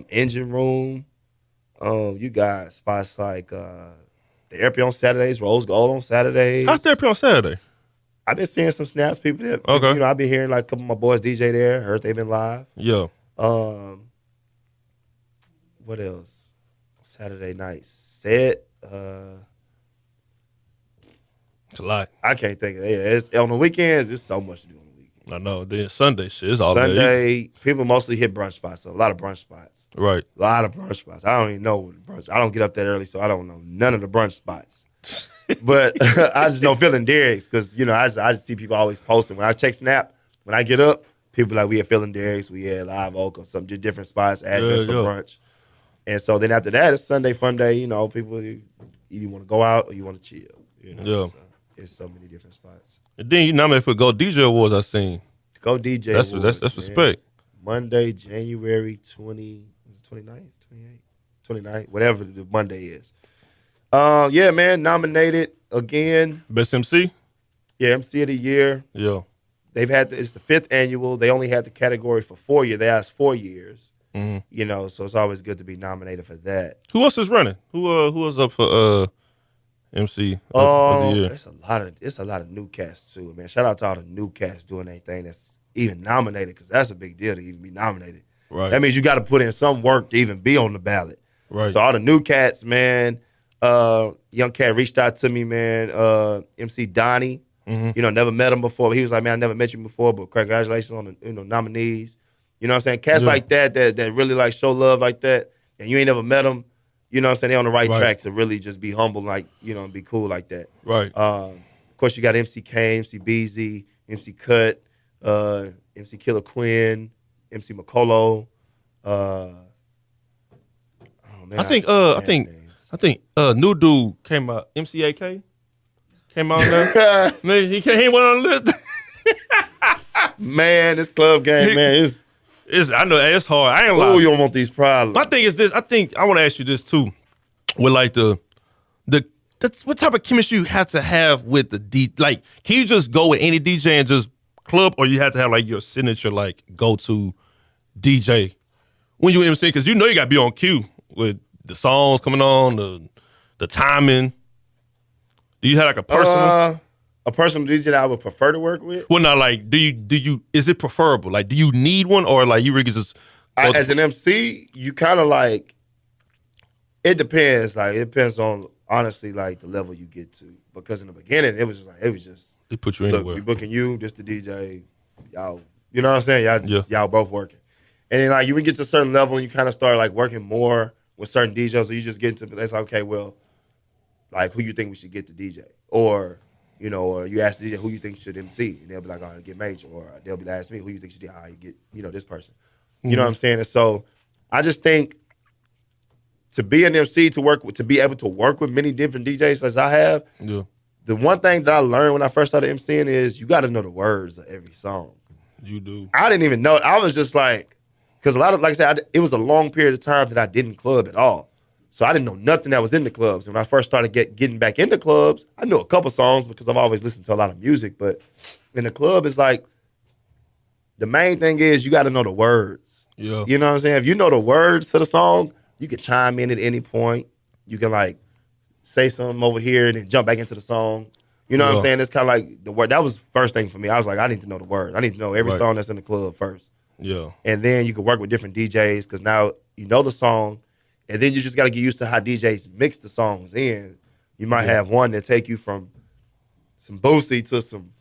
engine room. You got spots like the Therapy on Saturdays, Rose Gold on Saturdays. How's Therapy on Saturday? I've been seeing some snaps. People that, Okay. I've been hearing like a couple of my boys DJ there. Heard they've been live. Yeah. What else? Saturday night set. It's a lot. I can't think of it. Yeah, it's on the weekends. There's so much to do on the weekends. I know. Then Sunday shit. It's all day. Sunday, people mostly hit brunch spots. So a lot of brunch spots. Right. A lot of brunch spots. I don't even know what the brunch. I don't get up that early, so I don't know none of the brunch spots. But I just know Phil and Derek's because, I just see people always posting. When I check Snap, when I get up, people like, we had Phil and Derek's, we had Live Oak or some just different spots, address for brunch. And so then after that, it's Sunday fun day. People either want to go out or you want to chill. Yeah. So it's so many different spots. And then you nominated for Go DJ Awards, I seen. Go DJ That's Awards, that's respect. Monday, January 29th, 29th, whatever the Monday is. Yeah, man, nominated again. Best MC? Yeah, MC of the year. Yeah. They've had it's the 5th annual. They only had the category for 4 years. They asked 4 years. Mm-hmm. So it's always good to be nominated for that. Who else is running? Who was up for MC of the year? It's a lot of new cats too, man. Shout out to all the new cats doing anything that's even nominated, because that's a big deal to even be nominated. Right. That means you got to put in some work to even be on the ballot. Right. So all the new cats, man. Young cat reached out to me, man. MC Donnie. Mm-hmm. Never met him before. But he was like, man, I never met you before, but congratulations on the nominees. You know what I'm saying? Cats like that really like show love like that, and you ain't never met them. You know what I'm saying? They on the right track to really just be humble, and be cool like that. Right. Of course, you got MC K, MC BZ, MC Cut, MC Killer Quinn, MC McCullough. Man, I think new dude came out. MCAK came out there. Man, he went on the list. Man, this club game, man, I know it's hard. I ain't lying. Oh, you don't want these problems. My thing is this. I want to ask you this too. With like what type of chemistry you have to have with the DJ? Like, can you just go with any DJ and just club, or you have to have like your signature like go to DJ when you MC? Because you got to be on cue with the songs coming on, the timing. Do you have like a personal? A personal DJ that I would prefer to work with? Well, not like, do you, is it preferable? Like, do you need one, or like you really just as an MC, you kind of like, it depends. Like, it depends on, honestly, like the level you get to. Because in the beginning, it was just it put you look, anywhere. we booking you, just the DJ, y'all, you know what I'm saying? Y'all both working. And then like you would get to a certain level and you kind of start like working more with certain DJs, so you just get into, that's like, okay, well, like who you think we should get to DJ? Or you ask the DJ who you think should MC, and they'll be like, "Oh, get Major," or they'll be asking me who you think should do. You get, this person. You know what I'm saying? And so, I just think to be an MC, to be able to work with many different DJs as I have. Yeah. The one thing that I learned when I first started MCing is you got to know the words of every song. You do. I didn't even know. I was just like, because a lot of, like I said, it was a long period of time that I didn't club at all. So I didn't know nothing that was in the clubs. And when I first started getting back into clubs, I knew a couple songs because I've always listened to a lot of music. But in the club, it's like, the main thing is you got to know the words. Yeah. You know what I'm saying? If you know the words to the song, you can chime in at any point. You can like say something over here and then jump back into the song. You know what I'm saying? It's kind of like the word. That was the first thing for me. I was like, I need to know the words. I need to know every song that's in the club first. Yeah. And then you can work with different DJs because now you know the song. And then you just got to get used to how DJs mix the songs in. You might have one that take you from some Boosie to some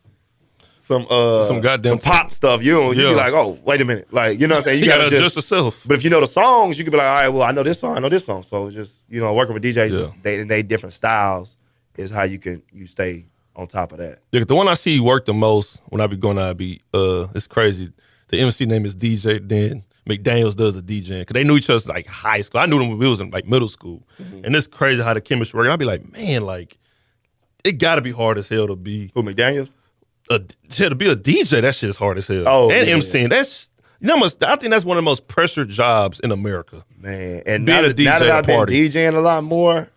goddamn pop stuff. You be like, oh, wait a minute. Like, you know what I'm saying? You got to adjust yourself. But if you know the songs, you can be like, all right, well, I know this song. So just, working with DJs, they different styles is how you stay on top of that. Yeah, the one I see work the most when I be going out, it's crazy. The MC name is DJ, then McDaniels does the DJing, because they knew each other since like high school. I knew them when we was in like middle school. Mm-hmm. And it's crazy how the chemistry works. I'd be like, man, like, it got to be hard as hell to be. Who, McDaniels? To be a DJ, that shit is hard as hell. Oh, and yeah, MCing, I think that's one of the most pressured jobs in America. Man, and being now a DJ that I've been party. DJing a lot more,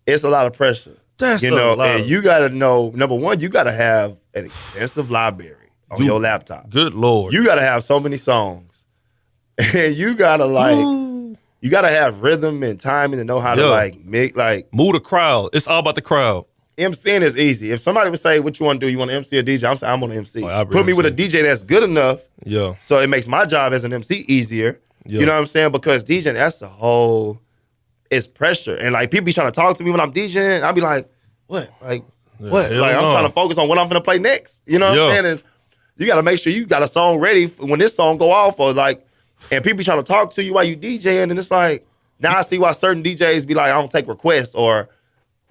it's a lot of pressure. That's and you got to know, number one, you got to have an extensive library on your laptop. Good Lord. You got to have so many songs. And you got to you got to have rhythm and timing to know how to make move the crowd. It's all about the crowd. MCing is easy. If somebody would say, what you want to do? You want to MC or DJ? I'm saying I'm on to MC. Put me with a DJ that's good enough. Yeah. So it makes my job as an MC easier. Yeah. You know what I'm saying? Because DJing, it's pressure. And like people be trying to talk to me when I'm DJing. I be like, what? Like, what? hell Like I'm no. trying to focus on what I'm gonna play next. You know what I'm saying? Is you gotta make sure you got a song ready for when this song go off, or like, and people be trying to talk to you while you DJing, and it's like, now I see why certain DJs be like, I don't take requests, or,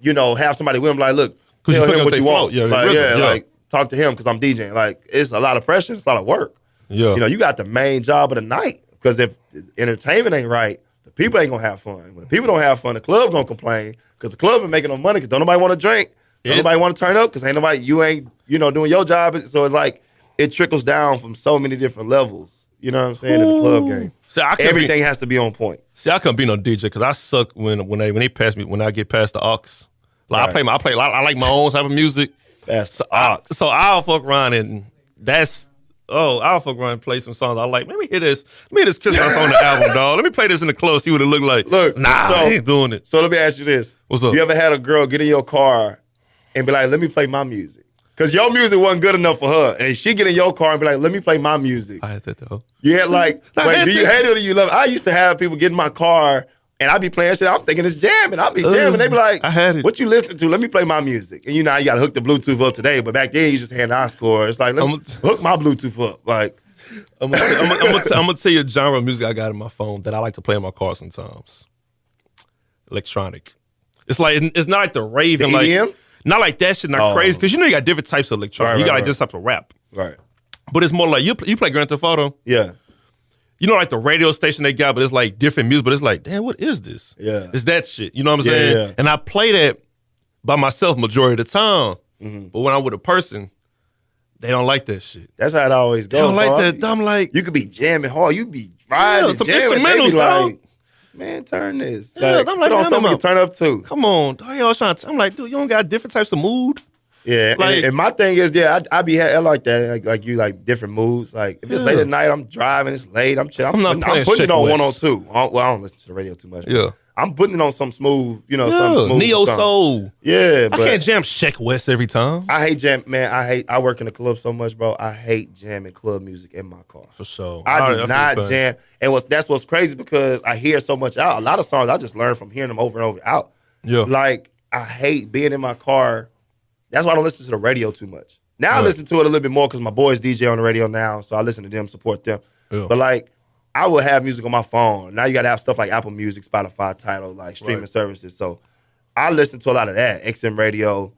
you know, have somebody with them like, look, tell him what you want. Like, talk to him because I'm DJing. Like, it's a lot of pressure, it's a lot of work. Yeah. You know, you got the main job of the night, because if the entertainment ain't right, the people ain't gonna have fun. When the people don't have fun, the club gonna complain, because the club ain't making no money, because don't nobody want to drink, don't nobody want to turn up, because you ain't, you know, doing your job. So it's like, it trickles down from so many different levels. You know what I'm saying? In the club game. See, Everything has to be on point. See, I couldn't be no DJ because I suck when they pass me, when I get past the aux. Like Right. I like my own type of music. That's aux. So I'll fuck around and I'll fuck around and play some songs I like. Let me hear this Christmas on the album, dog. Let me play this in the club, see what it look like. Look, I ain't doing it. So let me ask you this. What's up? You ever had a girl get in your car and be like, let me play my music? Because your music wasn't good enough for her. And she get in your car and be like, let me play my music. I had that though. Yeah, like, wait, do you hate it or do you love it? I used to have people get in my car and I be playing shit. I'm thinking it's jamming. I'll be jamming. They be like, I had it. What you listening to? Let me play my music. And you know, you got to hook the Bluetooth up today. But back then, you just had an aux cord. It's like, let me hook my Bluetooth up. Like, I'm gonna tell you a genre of music I got in my phone that I like to play in my car sometimes. Electronic. It's like it's not like the rave and like EDM? not like that shit, not crazy. Because you know you got different types of electronic. Right, you got right, like this type of rap. right. But it's more like you play Grand Theft Auto. Yeah. You know, like the radio station they got, but it's like different music. But it's like, damn, what is this? Yeah. It's that shit. You know what I'm saying? Yeah. And I play that by myself majority of the time. Mm-hmm. But when I'm with a person, they don't like that shit. That's how it always goes. They don't like dog. that. I'm like, You could be jamming hard. You be riding, some jamming. They be instrumentals, dog. like, man, turn this. Yeah, Like, I'm like, put on man, something I'm you can turn up to. come on. Dog, y'all trying to, I'm like, dude, you don't got different types of mood? Yeah, Like- and my thing is, I be I like that, like you like different moods. Like if it's late at night, I'm driving, it's late, I'm chilling. I'm not playing putting it Sheck on West. 102. Well, I don't listen to the radio too much. Yeah. I'm putting it on some smooth, you know, something smooth. Neo or something. Soul. Yeah, I but can't jam Sheck West every time. I hate jam, man. I work in the club so much, bro. I hate jamming club music in my car. For sure. I do not feel jam, and that's what's crazy because I hear so much out. A lot of songs I just learned from hearing them over and over out. Yeah. Like I hate being in my car. That's why I don't listen to the radio too much. Now I Right. listen to it a little bit more because my boys DJ on the radio now, so I listen to them, support them. Yeah. But like, I would have music on my phone. Now you got to have stuff like Apple Music, Spotify, Tidal, like streaming Right. services. So I listen to a lot of that, XM radio,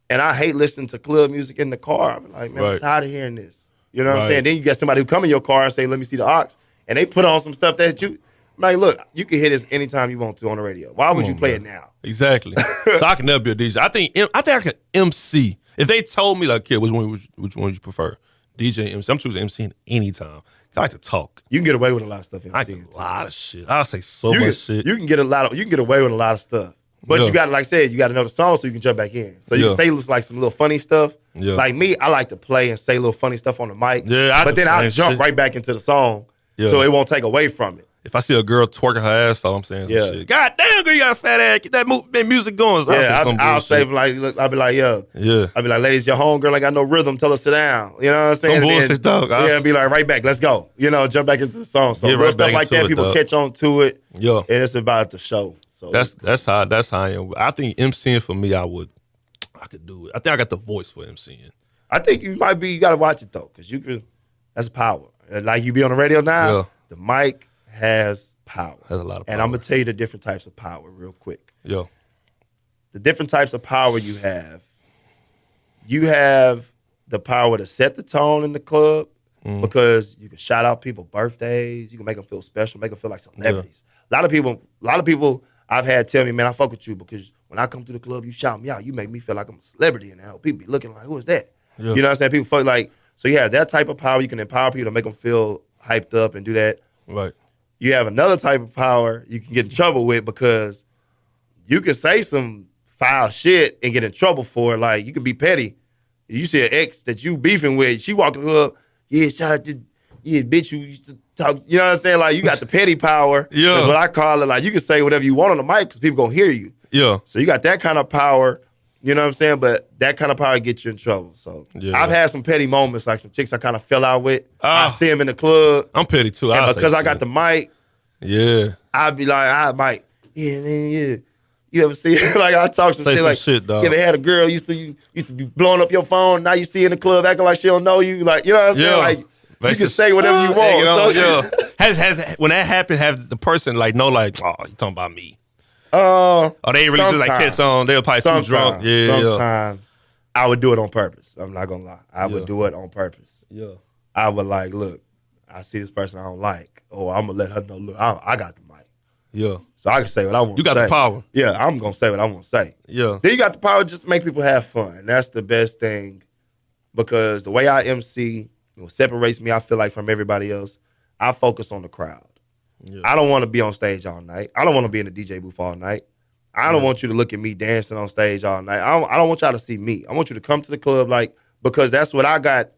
and I hate listening to club music in the car. I'm like, man, I'm Right. tired of hearing this. You know what I'm Right. saying? Then you get somebody who come in your car and say, let me see the aux, and they put on some stuff that I'm like, look, you can hear this anytime you want to on the radio. Why would Come you on, play man. it now? Exactly. So I can never be a DJ. I think I could MC. If they told me like, kid, which one would you prefer? DJ, MC. I'm choosing MCing anytime. I like to talk. You can get away with a lot of stuff. I can MCing, a lot of shit. I say so you much can, shit. You can get away with a lot of stuff. But Yeah. you got to, like I said, you got to know the song so you can jump back in. So you Yeah. can say like some little funny stuff. Yeah. Like me, I like to play and say little funny stuff on the mic. Yeah, but then I'll same jump shit. right back into the song Yeah. so it won't take away from it. If I see a girl twerking her ass off, I'm saying Yeah. some shit. God damn, girl, you got a fat ass. Get that music going. So Yeah, some I'll say bullshit. like, look, I'll be like, yo. Yeah. I'll be like, ladies, your homegirl ain't got no rhythm. Tell her sit down. You know what I'm saying? Some And then- bullshit, dog. Yeah, be like, right back. Let's go. You know, jump back into the song. So Get little right stuff back like into that, it, people dog. catch on to it. Yeah. And it's about the show. So That's how I am. I think MCing for me, I could do it. I think I got the voice for MCing. I think you got to watch it though, because that's power. Like you be on the radio now, Yeah. the mic has power. Has a lot of And power. I'm going to tell you the different types of power real quick. Yo. The different types of power you have the power to set the tone in the club because you can shout out people's birthdays, you can make them feel special, make them feel like celebrities. A lot of people I've had tell me, man, I fuck with you because when I come to the club, you shout me out. You make me feel like I'm a celebrity in hell. People be looking like, who is that? Yeah. You know what I'm saying? People fuck like, so you have that type of power. You can empower people to make them feel hyped up and do that. Right. You have another type of power you can get in trouble with because you can say some foul shit and get in trouble for it. Like, you can be petty. You see an ex that you beefing with, she walking the club, yeah, shout out to, yeah, bitch, you used to talk. You know what I'm saying? Like, you got the petty power. Yeah. That's what I call it. Like, you can say whatever you want on the mic because people going to hear you. Yeah. So you got that kind of power, you know what I'm saying? But that kind of power gets you in trouble. So Yeah. I've had some petty moments, like some chicks I kind of fell out with. I Ah. see them in the club. I'm petty too. And I'll because say I got shit. the mic, Yeah. I'd be like, I might, Yeah, man, yeah. You ever see like I talk some Say shit some like shit, dog. you ever had a girl used to be blowing up your phone, now you see in the club acting like she don't know you, like you know what I'm saying? Like you can say whatever you want. So, Has when that happened, have the person like know like, oh, you talking about me? Or they really just like catch on, they were probably too drunk. Sometimes I would do it on purpose. I'm not gonna lie. I would do it on purpose. Yeah. I would like, look, I see this person I don't like. Oh, I'm gonna let her know, look, I got the mic. Yeah. So I can say what I want to say. You got the power. Yeah, I'm going to say what I want to say. Yeah. Then you got the power just to make people have fun. That's the best thing because the way I MC, what separates me, I feel like, from everybody else, I focus on the crowd. Yeah. I don't want to be on stage all night. I don't want to be in the DJ booth all night. I don't want you to look at me dancing on stage all night. I don't want y'all to see me. I want you to come to the club because that's what I got.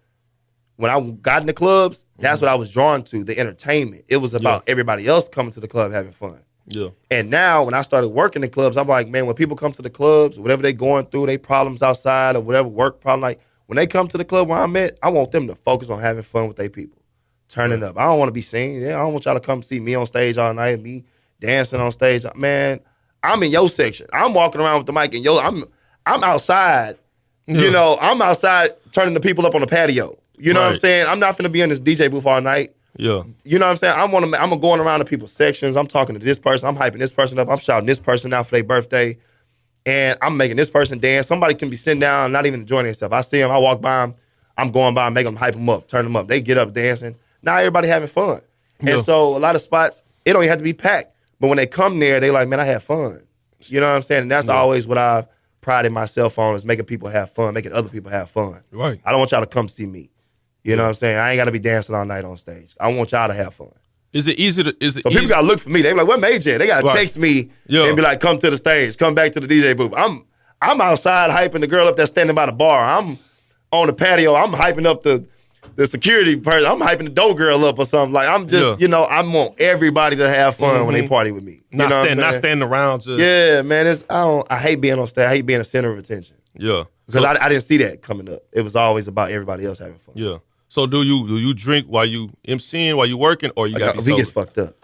When I got in the clubs, that's what I was drawn to, the entertainment. It was about everybody else coming to the club having fun. Yeah. And now when I started working in clubs, I'm like, man, when people come to the clubs, whatever they going through, they problems outside or whatever work problem, like when they come to the club where I'm at, I want them to focus on having fun with their people, turning up. I don't want to be seen. I don't want y'all to come see me on stage all night, me dancing on stage. Man, I'm in your section. I'm walking around with the mic and I'm outside. Yeah. You know, I'm outside turning the people up on the patio. You know what I'm saying? I'm not finna be in this DJ booth all night. Yeah. You know what I'm saying? I'm going around to people's sections. I'm talking to this person. I'm hyping this person up. I'm shouting this person out for their birthday. And I'm making this person dance. Somebody can be sitting down, not even enjoying themselves. I see them, I walk by them, I'm going by, make them hype them up, turn them up. They get up dancing. Now everybody having fun. Yeah. And so a lot of spots, it don't even have to be packed. But when they come there, they like, man, I had fun. You know what I'm saying? And that's always what I've prided myself on is making people have fun, making other people have fun. Right. I don't want y'all to come see me. You know what I'm saying? I ain't got to be dancing all night on stage. I want y'all to have fun. Is it easy to? So people got to look for me. They be like, what made you? They got to text me and be like, come to the stage, come back to the DJ booth. I'm outside hyping the girl up that's standing by the bar. I'm on the patio. I'm hyping up the security person. I'm hyping the dough girl up or something. Like I'm just, you know, I want everybody to have fun when they party with me. You not standing around. Just yeah, man. I hate being on stage. I hate being a center of attention. Yeah, because I didn't see that coming up. It was always about everybody else having fun. Yeah. So do you drink while you MCing, while you working, or you got to be sober? We get fucked up.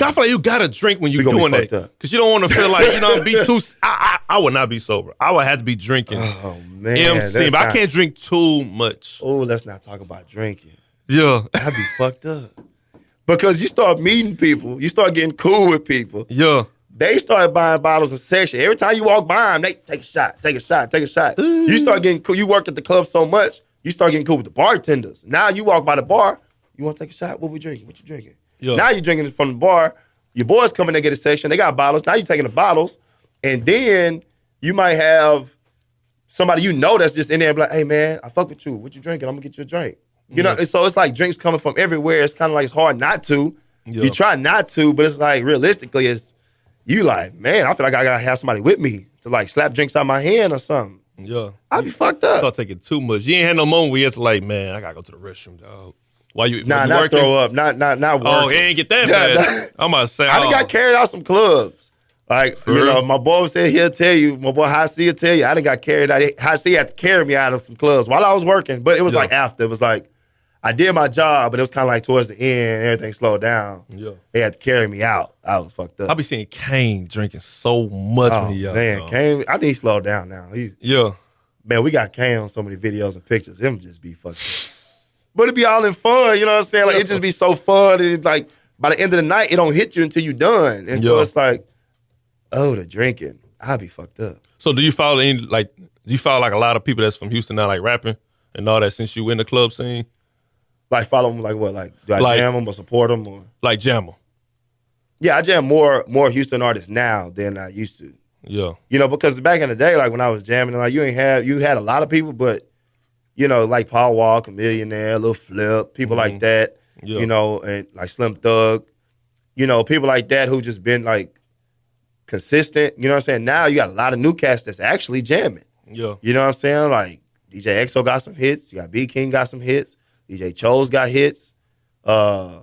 I feel like you gotta drink when you doing that because you don't want to feel like be too. I would not be sober. I would have to be drinking. Oh man, MCing, but I can't drink too much. Oh, let's not talk about drinking. Yeah, I'd be fucked up because you start meeting people, you start getting cool with people. Yeah. They start buying bottles in section. Every time you walk by them, they take a shot, take a shot, take a shot. You start getting cool. You work at the club so much, you start getting cool with the bartenders. Now you walk by the bar, you want to take a shot? What we drinking? What you drinking? Yeah. Now you're drinking from the bar. Your boys come in, they get a section. They got bottles. Now you're taking the bottles. And then you might have somebody you know that's just in there like, hey, man, I fuck with you. What you drinking? I'm going to get you a drink. You know, so it's like drinks coming from everywhere. It's kind of like it's hard not to. Yeah. You try not to, but it's like realistically, you like, man, I feel like I got to have somebody with me to like slap drinks out my hand or something. Yeah. I'd be fucked up. Start taking too much. You ain't had no moment where you had to like, man, I got to go to the restroom, dog. Why you not working? Throw up, not working. Oh, it ain't get that bad. I'm about to say, I done got carried out some clubs. Like, you know, my boy said he'll tell you, my boy High C will tell you, I done got carried out. High C had to carry me out of some clubs while I was working, but it was like after. It was like, I did my job, but it was kind of like towards the end, everything slowed down. Yeah. They had to carry me out. I was fucked up. I be seeing Kane drinking so much when he out. Man, Kane, I think he slowed down now. Man, we got Kane on so many videos and pictures. Him just be fucked up. But it be all in fun, you know what I'm saying? Like, it just be so fun. And like, by the end of the night, it don't hit you until you done. And so it's like, oh, the drinking. I'll be fucked up. So do you follow like a lot of people that's from Houston now, like rapping and all that since you in the club scene? Like follow them, like what? Like, do I jam them or support them? Or? Like jam them. Yeah, I jam more Houston artists now than I used to. Yeah. You know, because back in the day, like when I was jamming, like you had a lot of people, but you know, like Paul Walker, Millionaire, Lil Flip, people like that, you know, and like Slim Thug, you know, people like that who just been like consistent, you know what I'm saying? Now you got a lot of new cats that's actually jamming. Yeah. You know what I'm saying? Like DJ EXO got some hits, you got B King got some hits, DJ Chose got hits, OTB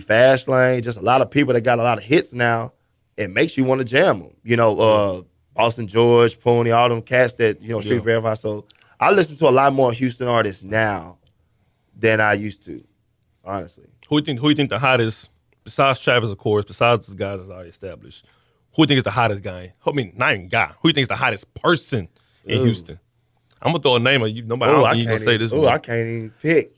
Fastlane, just a lot of people that got a lot of hits now. It makes you want to jam them. You know, Boston George, Pony, all them cats that, you know, Street Verify. So I listen to a lot more Houston artists now than I used to, honestly. Who you think the hottest besides Travis, of course, besides the guys that's already established, who do you think is the hottest guy? I mean, not even guy. Who do you think is the hottest person in Houston? I'm gonna throw a name of you. Nobody, I don't think you gonna say this one. I can't even pick.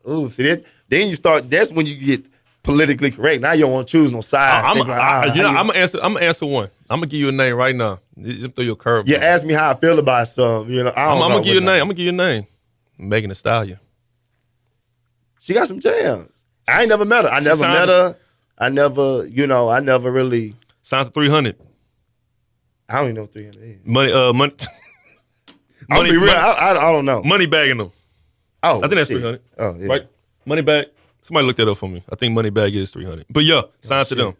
Ooh, see that? Then you start. That's when you get politically correct. Now you don't want to choose no side. I'm gonna answer one. I'm gonna give you a name right now. You throw your curve. Yeah, ask me how I feel about something. You know, I'm gonna give you a name. I'm gonna give you a name. Megan Thee Stallion. She got some jams. I ain't never met her. I never met her. I never really. Sounds to 300. I don't even know what 300 is. Money. I'll be real. I don't know. Money bagging them. Oh, I think that's shit. 300. Oh, yeah. Right? Money bag. Somebody looked that up for me. I think money bag is 300. But yeah, sign to them.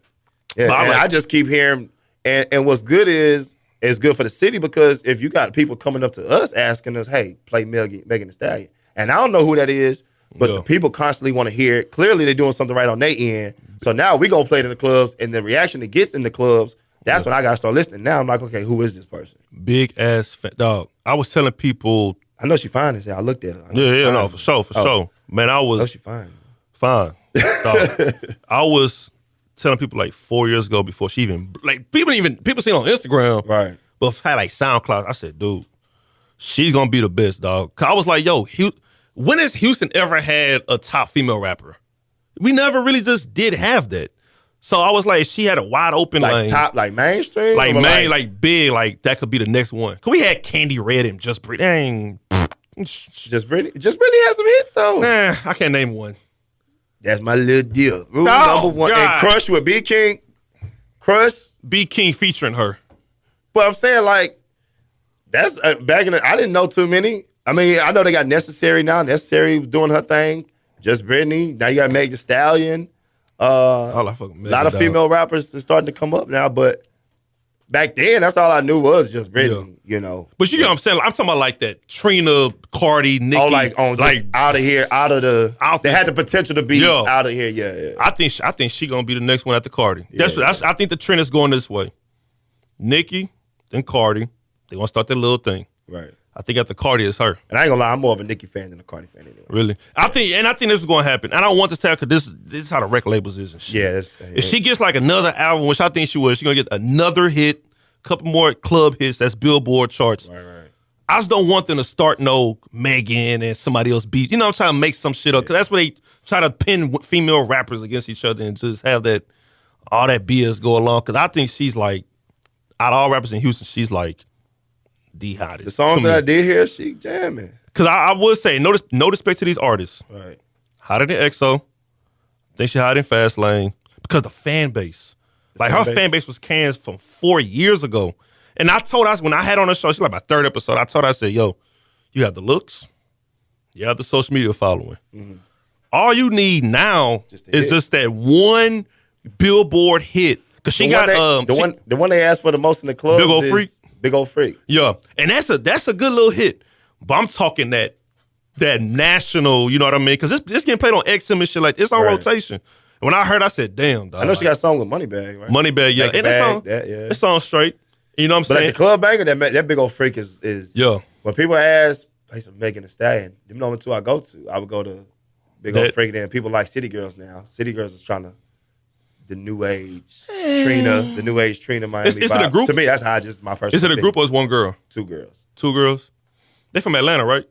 Yeah, and I just keep hearing. And what's good is it's good for the city because if you got people coming up to us asking us, hey, play Megan Thee Stallion. And I don't know who that is, but the people constantly want to hear it. Clearly, they're doing something right on their end. So now we go play it in the clubs, and the reaction it gets in the clubs, that's when I got to start listening. Now I'm like, okay, who is this person? Big ass dog. I was telling people. I know she fine as hell. I looked at her. Yeah, for sure. Man, I was. I know she fine. Fine. Dog. I was telling people like 4 years ago before she even people see it on Instagram, right? But had like SoundCloud. I said, dude, she's gonna be the best, dog. 'Cause I was like, yo, when has Houston ever had a top female rapper? We never really just did have that. So I was like, she had a wide open lane. Top, like mainstream? Like big, like that could be the next one. Cause we had Candy Red and Just Britney. Just Britney has some hits though. Nah, I can't name one. That's my little deal. Rule number one. God. And Crush with B King. Crush. B King featuring her. But I'm saying like, that's back in I didn't know too many. I mean, I know they got Necessary now. Necessary was doing her thing. Just Britney. Now you got Meg Thee Stallion. A lot of female rappers are starting to come up now, but back then, that's all I knew was just Britney, you know. But you know what I'm saying? I'm talking about like that Trina, Cardi, Nicki. Oh, like out of here, they had the potential to be out of here, yeah. I think she gonna be the next one after Cardi. I think the trend is going this way. Nicki, then Cardi. They gonna start their little thing. Right. I think after Cardi is her. And I ain't gonna lie, I'm more of a Nicki fan than a Cardi fan anyway. Really? I think this is gonna happen. And I don't want this to happen because this is how the record labels is and shit. Yeah. If she gets like another album, which I think she will, she's gonna get another hit, couple more club hits, that's Billboard charts. Right. I just don't want them to start no Megan and somebody else beat. You know, I'm trying to make some shit up because that's where they try to pin female rappers against each other and just have all that BS go along. Because I think she's like, out of all rappers in Houston, she's like the hottest. The songs that I did hear, she jamming. Because I would say, no disrespect to these artists. Right. Hotter than EXO. Think she hotter than Fast Lane. Because the fan base. Her fan base was cans from 4 years ago. And I told her, when I had on the show, she's like my third episode, I told her, I said, yo, you have the looks. You have the social media following. Mm-hmm. All you need now is just that one Billboard hit. Because she got... The one they asked for the most in the club is Big Ol' Freak. Yeah. And that's a good little hit. But I'm talking that national, you know what I mean? Because this getting played on XM and shit like it's on rotation. And when I heard, I said, damn, dog. I know she got a song with Moneybag, right? Moneybag, yeah. And that song straight. You know what I'm saying? But at the club banger, that Big Ol' Freak is when people ask, play some Megan Thee Stallion, them the only two I go to. I would go to Big Ol' Freak, and people like City Girls now. City Girls is trying to the new age Trina Miami is it a group? To me, that's how my personal Is it a group or is one girl? Two girls. Two girls? They from Atlanta, right?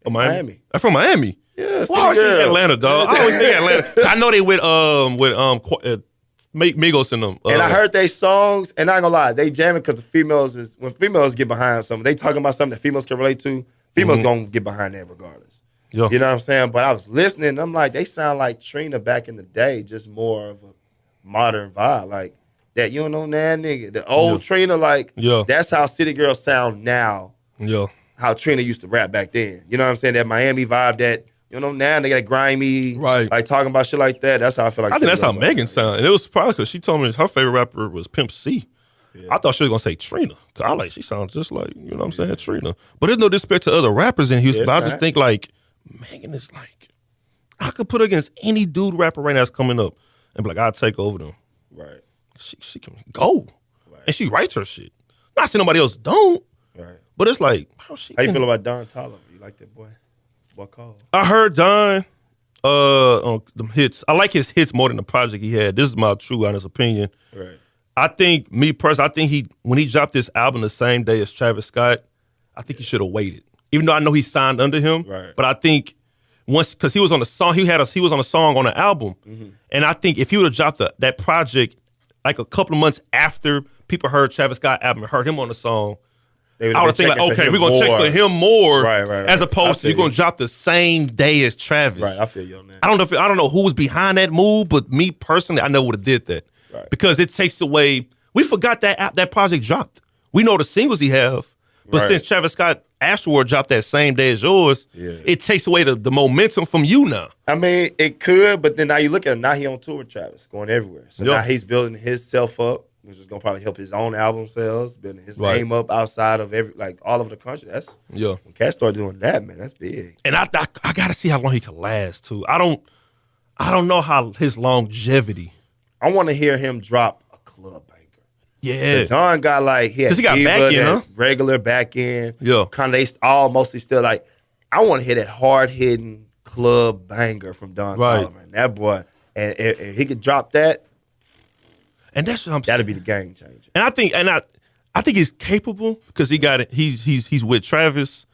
Or Miami. They're from Miami. Yeah, I always think Atlanta, dog. I always think Atlanta. I know they with Migos in them. And I heard they songs, and I ain't gonna lie, they jamming because when females get behind something, they talking about something that females can relate to, females gonna get behind that regardless. Yeah. You know what I'm saying? But I was listening, and I'm like, they sound like Trina back in the day, just more of a modern vibe. Like that, you don't know that nigga. The old Trina, that's how City Girls sound now. Yeah. How Trina used to rap back then. You know what I'm saying? That Miami vibe that, you know, now they got grimy, like talking about shit like that. That's how I feel like. I think that's how Megan sound. And it was probably because she told me her favorite rapper was Pimp C. Yeah. I thought she was going to say Trina. Cause she sounds just like, you know what I'm saying, Trina. But there's no disrespect to other rappers in Houston. But I just think like, Megan is like, I could put her against any dude rapper right now that's coming up and be like, I'll take over them. Right. She can go. Right. And she writes her shit. Not saying nobody else don't. Right. But it's like, how you feel about Don Toliver? You like that boy? What call? I heard Don. On the hits. I like his hits more than the project he had. This is my true honest opinion. Right. I think when he dropped this album the same day as Travis Scott, I think he should have waited. Even though I know he signed under him, right. But I think because he was on the song, he was on a song on the album, and I think if he would have dropped that project like a couple of months after people heard Travis Scott album and heard him on the song, I would think like, okay, we're gonna check for him more, right. as opposed to you're gonna drop the same day as Travis. Right, I feel you on that. I don't know who was behind that move, but me personally, I never would have did that because it takes away. We forgot that project dropped. We know the singles he have, but since Travis Scott Astroworld dropped that same day as yours, it takes away the momentum from you now. I mean, it could, but then now you look at him. Now he on tour with Travis, going everywhere. So now he's building himself up, which is gonna probably help his own album sales, building his name up outside of all over the country. That's when cats start doing that, man. That's big. And I gotta see how long he can last too. I don't know how his longevity. I want to hear him drop a club banger. Yeah, Don got he got back in, huh? Regular back end. Yeah, kind of they all mostly still I want to hear that hard hitting club banger from Don Toliver. And that boy, and if he could drop that. And that's what I'm saying. That'd be the game changer. And I think he's capable because he got it. He's with Travis,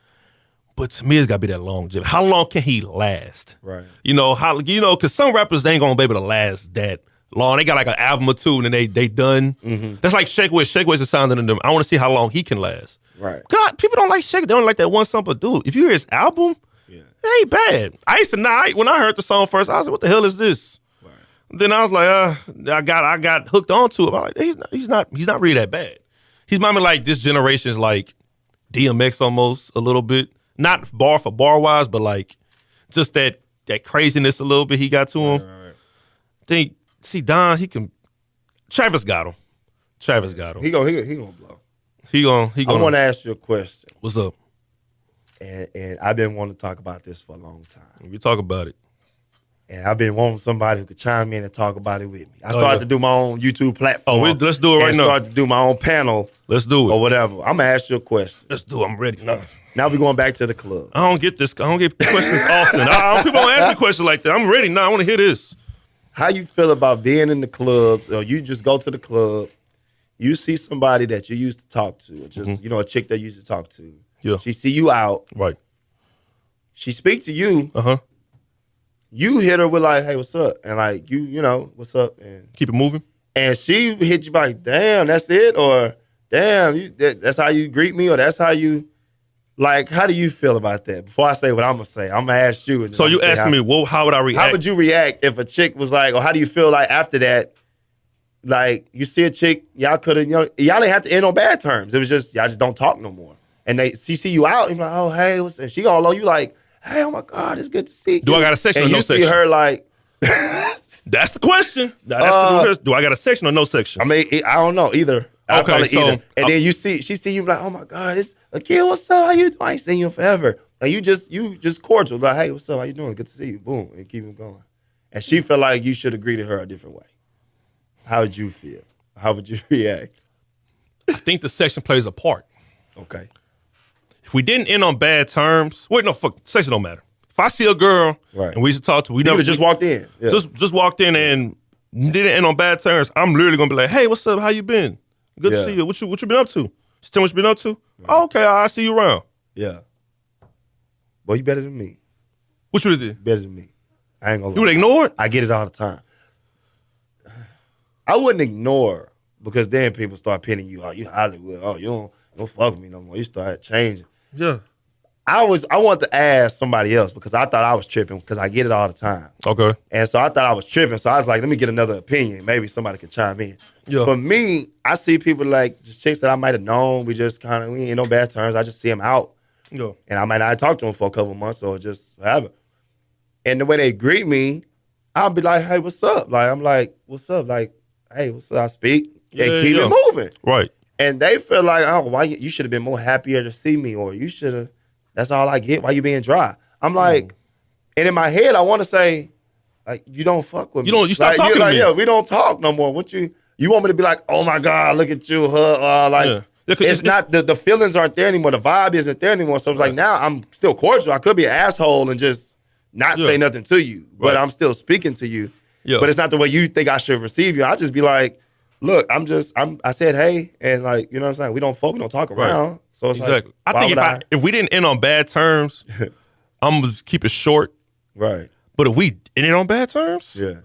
but to me, it's got to be that longevity. How long can he last? Right. Because some rappers ain't gonna be able to last that long. They got like an album or two, and then they done. Mm-hmm. That's like Shake West. Shake West is sounding in them. I want to see how long he can last. Right. Cause people don't like Shake. They don't like that one song, but dude, if you hear his album, it ain't bad. I used to when I heard the song first, I was like, "What the hell is this?" Then I was like, I got hooked onto it. I'm like, he's not really that bad. He's might be like this generation's like DMX almost a little bit, not bar for bar wise, but like just that craziness a little bit he got to him. Right. Don, he can. Travis got him. He gonna blow. He gonna. I want to ask you a question. What's up? And I've been wanting to talk about this for a long time. We talk about it. And I've been wanting somebody who could chime in and talk about it with me. I started to do my own YouTube platform. Let's do it right now. And start to do my own panel. Let's do it. Or whatever. I'm going to ask you a question. Let's do it. I'm ready. No. Now we're going back to the club. I don't get questions often. People don't ask me questions like that. I'm ready now. I want to hear this. How you feel about being in the clubs, or you just go to the club, you see somebody that you used to talk to, or just, a chick that you used to talk to. Yeah. She see you out. Right. She speak to you. Uh-huh. You hit her with hey, what's up? And what's up? And keep it moving. And she hit you like, damn, that's it? Or damn, that's how you greet me? Or that's how you, how do you feel about that? Before I say what I'm going to say, I'm going to ask you. So you asking me, how would I react? How would you react if a chick was or how do you feel after that? You see a chick, y'all could have, y'all didn't have to end on bad terms. It was just, y'all just don't talk no more. And she see you out, and you're like, oh, hey, what's and she all on you hey, oh my God, it's good to see you. Do I got a section or no section? And you see her That's the question. That's the question. Do I got a section or no section? I mean, I don't know either. Okay, so either. And then she see you oh my God, it's Akil, what's up? How you doing? I ain't seen you in forever. And you just cordial, hey, what's up? How you doing? Good to see you. Boom, and keep it going. And she felt like you should have greeted her a different way. How would you feel? How would you react? I think the section plays a part. Okay. If we didn't end on bad terms, section don't matter. If I see a girl and we used to talk to, we never just walked in. Yeah. Just walked in and didn't end on bad terms, I'm literally gonna be like, hey, what's up? How you been? Good to see you. What you been up to? Just tell me what you been up to? Right. Oh, okay, I see you around. Yeah. Well, you better than me. What you did? Better than me. I ain't gonna lie. You would ignore it? I get it all the time. I wouldn't ignore because then people start pinning you out. You Hollywood. Oh, you don't fuck with me no more. You start changing. Yeah. I wanted to ask somebody else because I thought I was tripping because I get it all the time. Okay. And so I thought I was tripping. So I was like, let me get another opinion. Maybe somebody can chime in. Yeah. For me, I see people just chicks that I might have known. We just we ain't no bad terms. I just see them out. Yeah. And I might not talk to them for a couple months or just whatever. And the way they greet me, I'll be like, hey, what's up? I'm like, what's up? Hey, what's up? I speak and keep it moving. Right. And they feel like, oh, why you should have been more happier to see me, or you should have. That's all I get. Why you being dry? I'm like, and in my head, I want to say, you don't fuck with me. You stop talking to me. Yeah, we don't talk no more. What you want me to be like? Oh my God, look at you, it's not the feelings aren't there anymore. The vibe isn't there anymore. So it's now I'm still cordial. I could be an asshole and just not say nothing to you, but Right. I'm still speaking to you. Yeah. But it's not the way you think I should receive you. I'll just be like, look, I said hey, and like, you know what I'm saying? We don't talk around. So it's Exactly. like, I think if we didn't end on bad terms, I'm gonna just keep it short. Right. But if we ended on bad terms, Yeah.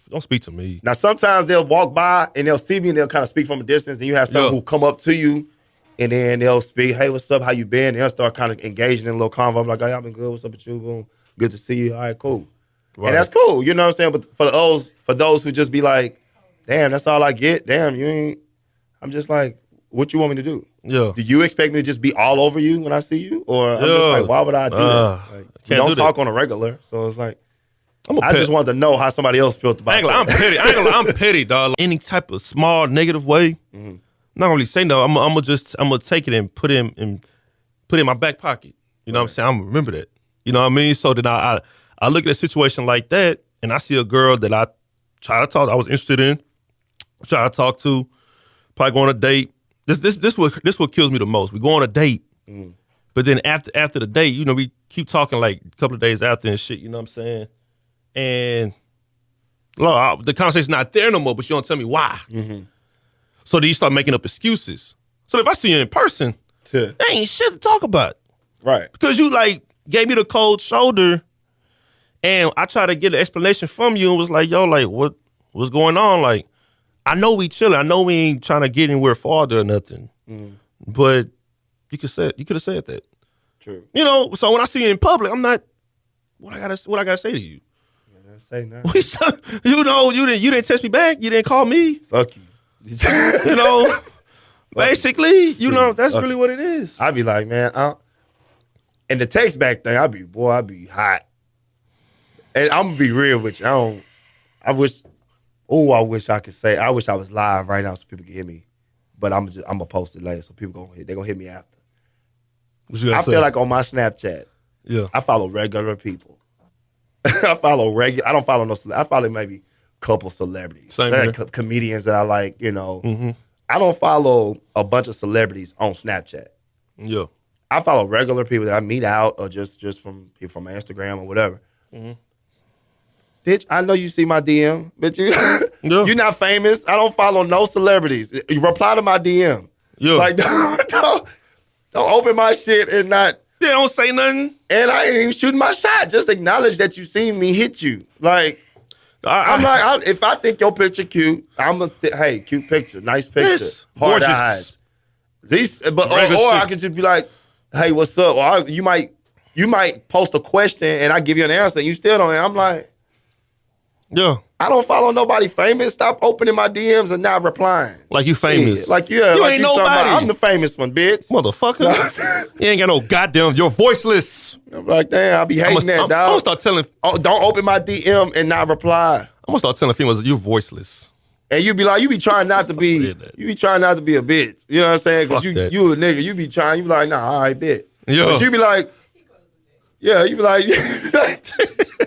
don't speak to me. Now, sometimes they'll walk by and they'll see me and they'll kind of speak from a distance. And you have someone who come up to you and then they'll speak, hey, what's up? How you been? And they'll start kind of engaging in a little convo. I'm like, oh, y'all been good? What's up with you? Boom. Good to see you. All right, cool. Right. And that's cool. You know what I'm saying? But for those who just be like, damn, that's all I get. Damn, you ain't. I'm just like, what you want me to do? Yeah. Do you expect me to just be all over you when I see you? Or I'm just like, why would I do that? Like, we don't talk on a regular. So it's like, I just wanted to know how somebody else felt about it. I'm petty. I'm petty, dog. Any type of small negative way, not really say no. I'm gonna take it and put it in my back pocket. You know what I'm saying? I'm gonna remember that. You know what I mean? So then I look at a situation like that, and I see a girl that I try to talk. I was interested in, try to talk to, probably go on a date. This what kills me the most. We go on a date, but then after the date, you know, we keep talking like a couple of days after and shit. You know what I'm saying? And the conversation's not there no more, but you don't tell me why. So then you start making up excuses. So if I see you in person, there ain't shit to talk about. Right. Because you like gave me the cold shoulder and I tried to get an explanation from you and was like, yo, like what's going on? Like, I know we chilling. I know we ain't trying to get anywhere farther or nothing. But you could have said that. True. You know, so when I see you in public, I'm not what I gotta say to you. Say nothing. You know, you didn't text me back. You didn't call me. Fuck you. You know, basically, you know, that's really what it is. I'd be like, man, and the text back thing, I'd be hot. And I'm gonna be real with you. I wish I could say, I wish I was live right now so people could hear me. But I'm gonna post it later so people they're gonna hit me after. I feel like on my Snapchat, I follow regular people. I don't follow no celebrities. I follow maybe a couple celebrities. Same here. Comedians that I like, you know. I don't follow a bunch of celebrities on Snapchat. Yeah. I follow regular people that I meet out or just from people from my Instagram or whatever. Bitch, I know you see my DM. Bitch, you're not famous. I don't follow no celebrities. You reply to my DM. Yeah. Like, don't open my shit and not. They don't say nothing. And I ain't even shooting my shot. Just acknowledge that you seen me hit you. Like, if I think your picture cute, I'm gonna say, hey, cute picture, nice picture, Yes. hard Gorgeous. eyes. Or Regular I shit. could just be like, hey, what's up? Or you might post a question and I give you an answer and you still don't. I'm like, Yeah. I don't follow nobody famous. Stop opening my DMs and not replying. Like you famous. Shit. Like, You like ain't talking about, nobody. I'm the famous one, bitch. Motherfucker. You ain't got no goddamn, you're voiceless. I'm like, damn, I be hating that, I'm dog. gonna start telling Don't open my DM and not reply. females you're voiceless. And you be like, you be trying not to be a bitch. You know what I'm saying? Because Fuck that. you a nigga. You be like, nah, all right, bitch. Yeah. But you be like,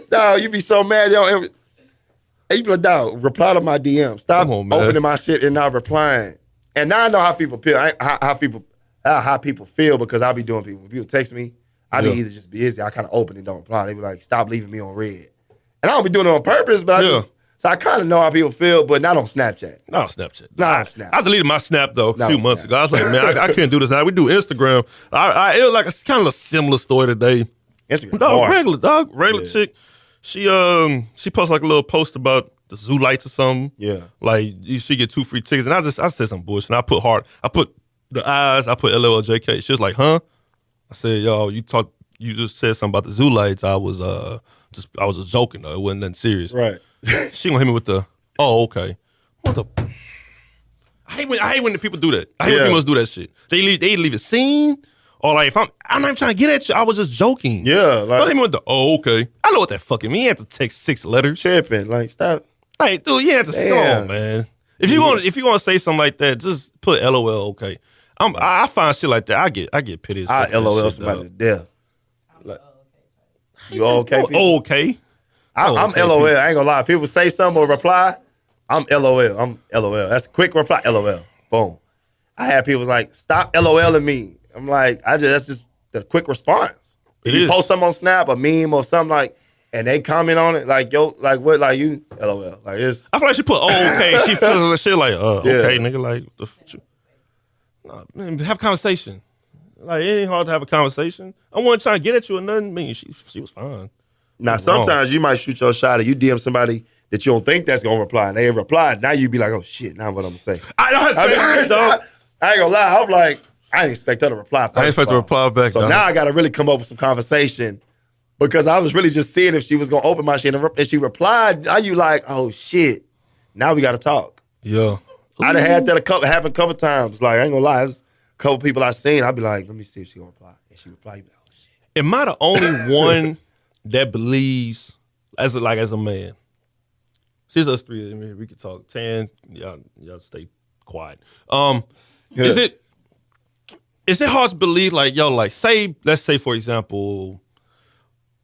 dog, you be so mad. And you be like, dog, reply to my DM. Stop Come on, man. opening my shit and not replying. And now I know how people feel. How people feel because I be doing people. When people text me, I be either just busy. I kind of open and don't reply. They be like, stop leaving me on red. And I don't be doing it on purpose, but I kind of know how people feel, but not on Snapchat. Not on Snapchat. Not on Snap. I deleted my Snap though a few on months Snap. ago. I was like, man, I can't do this now. We do Instagram. It was like it's kind of a similar story today. Instagram. Dog, regular chick. She posted like a little post about the zoo lights or something. Yeah. Like she get 2 free tickets, and I said some bullshit. And I put the eyes. I put LOLJK. She was like, huh? I said, yo, you just said something about the zoo lights. I was just joking though. It wasn't nothing serious. Right. She gonna hit me with the, oh, okay. I hate when the people do that. I hate when females do that shit. They leave it seen, or like if I'm not even trying to get at you. I was just joking. Yeah. Like, Don't hit me with the, oh, okay. I know what that fucking mean. You have to text 6 letters. tripping. Like, stop. Like, dude, you have to come on, man. If you want to say something like that, just put LOL. Okay. I find shit like that. I get pity. I LOL somebody to death. You okay? People? Oh, okay. I'm okay, LOL. I ain't gonna lie. People say something or reply, I'm LOL. I'm LOL. That's a quick reply. LOL. Boom. I had people like, stop LOLing me. I'm like, that's just the quick response. If you post something on Snap, a meme or something like, and they comment on it, like, yo, like what, like you, LOL. Like it's. I feel like she put, okay. She feels shit like, okay, nigga, like, nah, man, have a conversation. Like, it ain't hard to have a conversation. I wasn't trying to get at you or nothing. I mean, she was fine. Now, sometimes you might shoot your shot and you DM somebody that you don't think that's gonna reply, and they reply. Now you be like, oh shit, now what I'm gonna say? I ain't gonna lie. I'm like, I didn't expect her to reply. I didn't expect to reply back. So now I gotta really come up with some conversation because I was really just seeing if she was gonna open my shit, and she replied. Now you like, oh shit, now we gotta talk. Yeah, I'd have had that happen a couple times. Like, I ain't gonna lie, there's a couple people I seen. I'd be like, let me see if she gonna reply, and she replied. Like, oh shit. Am I the only one that believes as a man? See, it's us three. I mean, we could talk. Tann, y'all stay quiet. Is it hard to believe, like, yo, like, let's say, for example,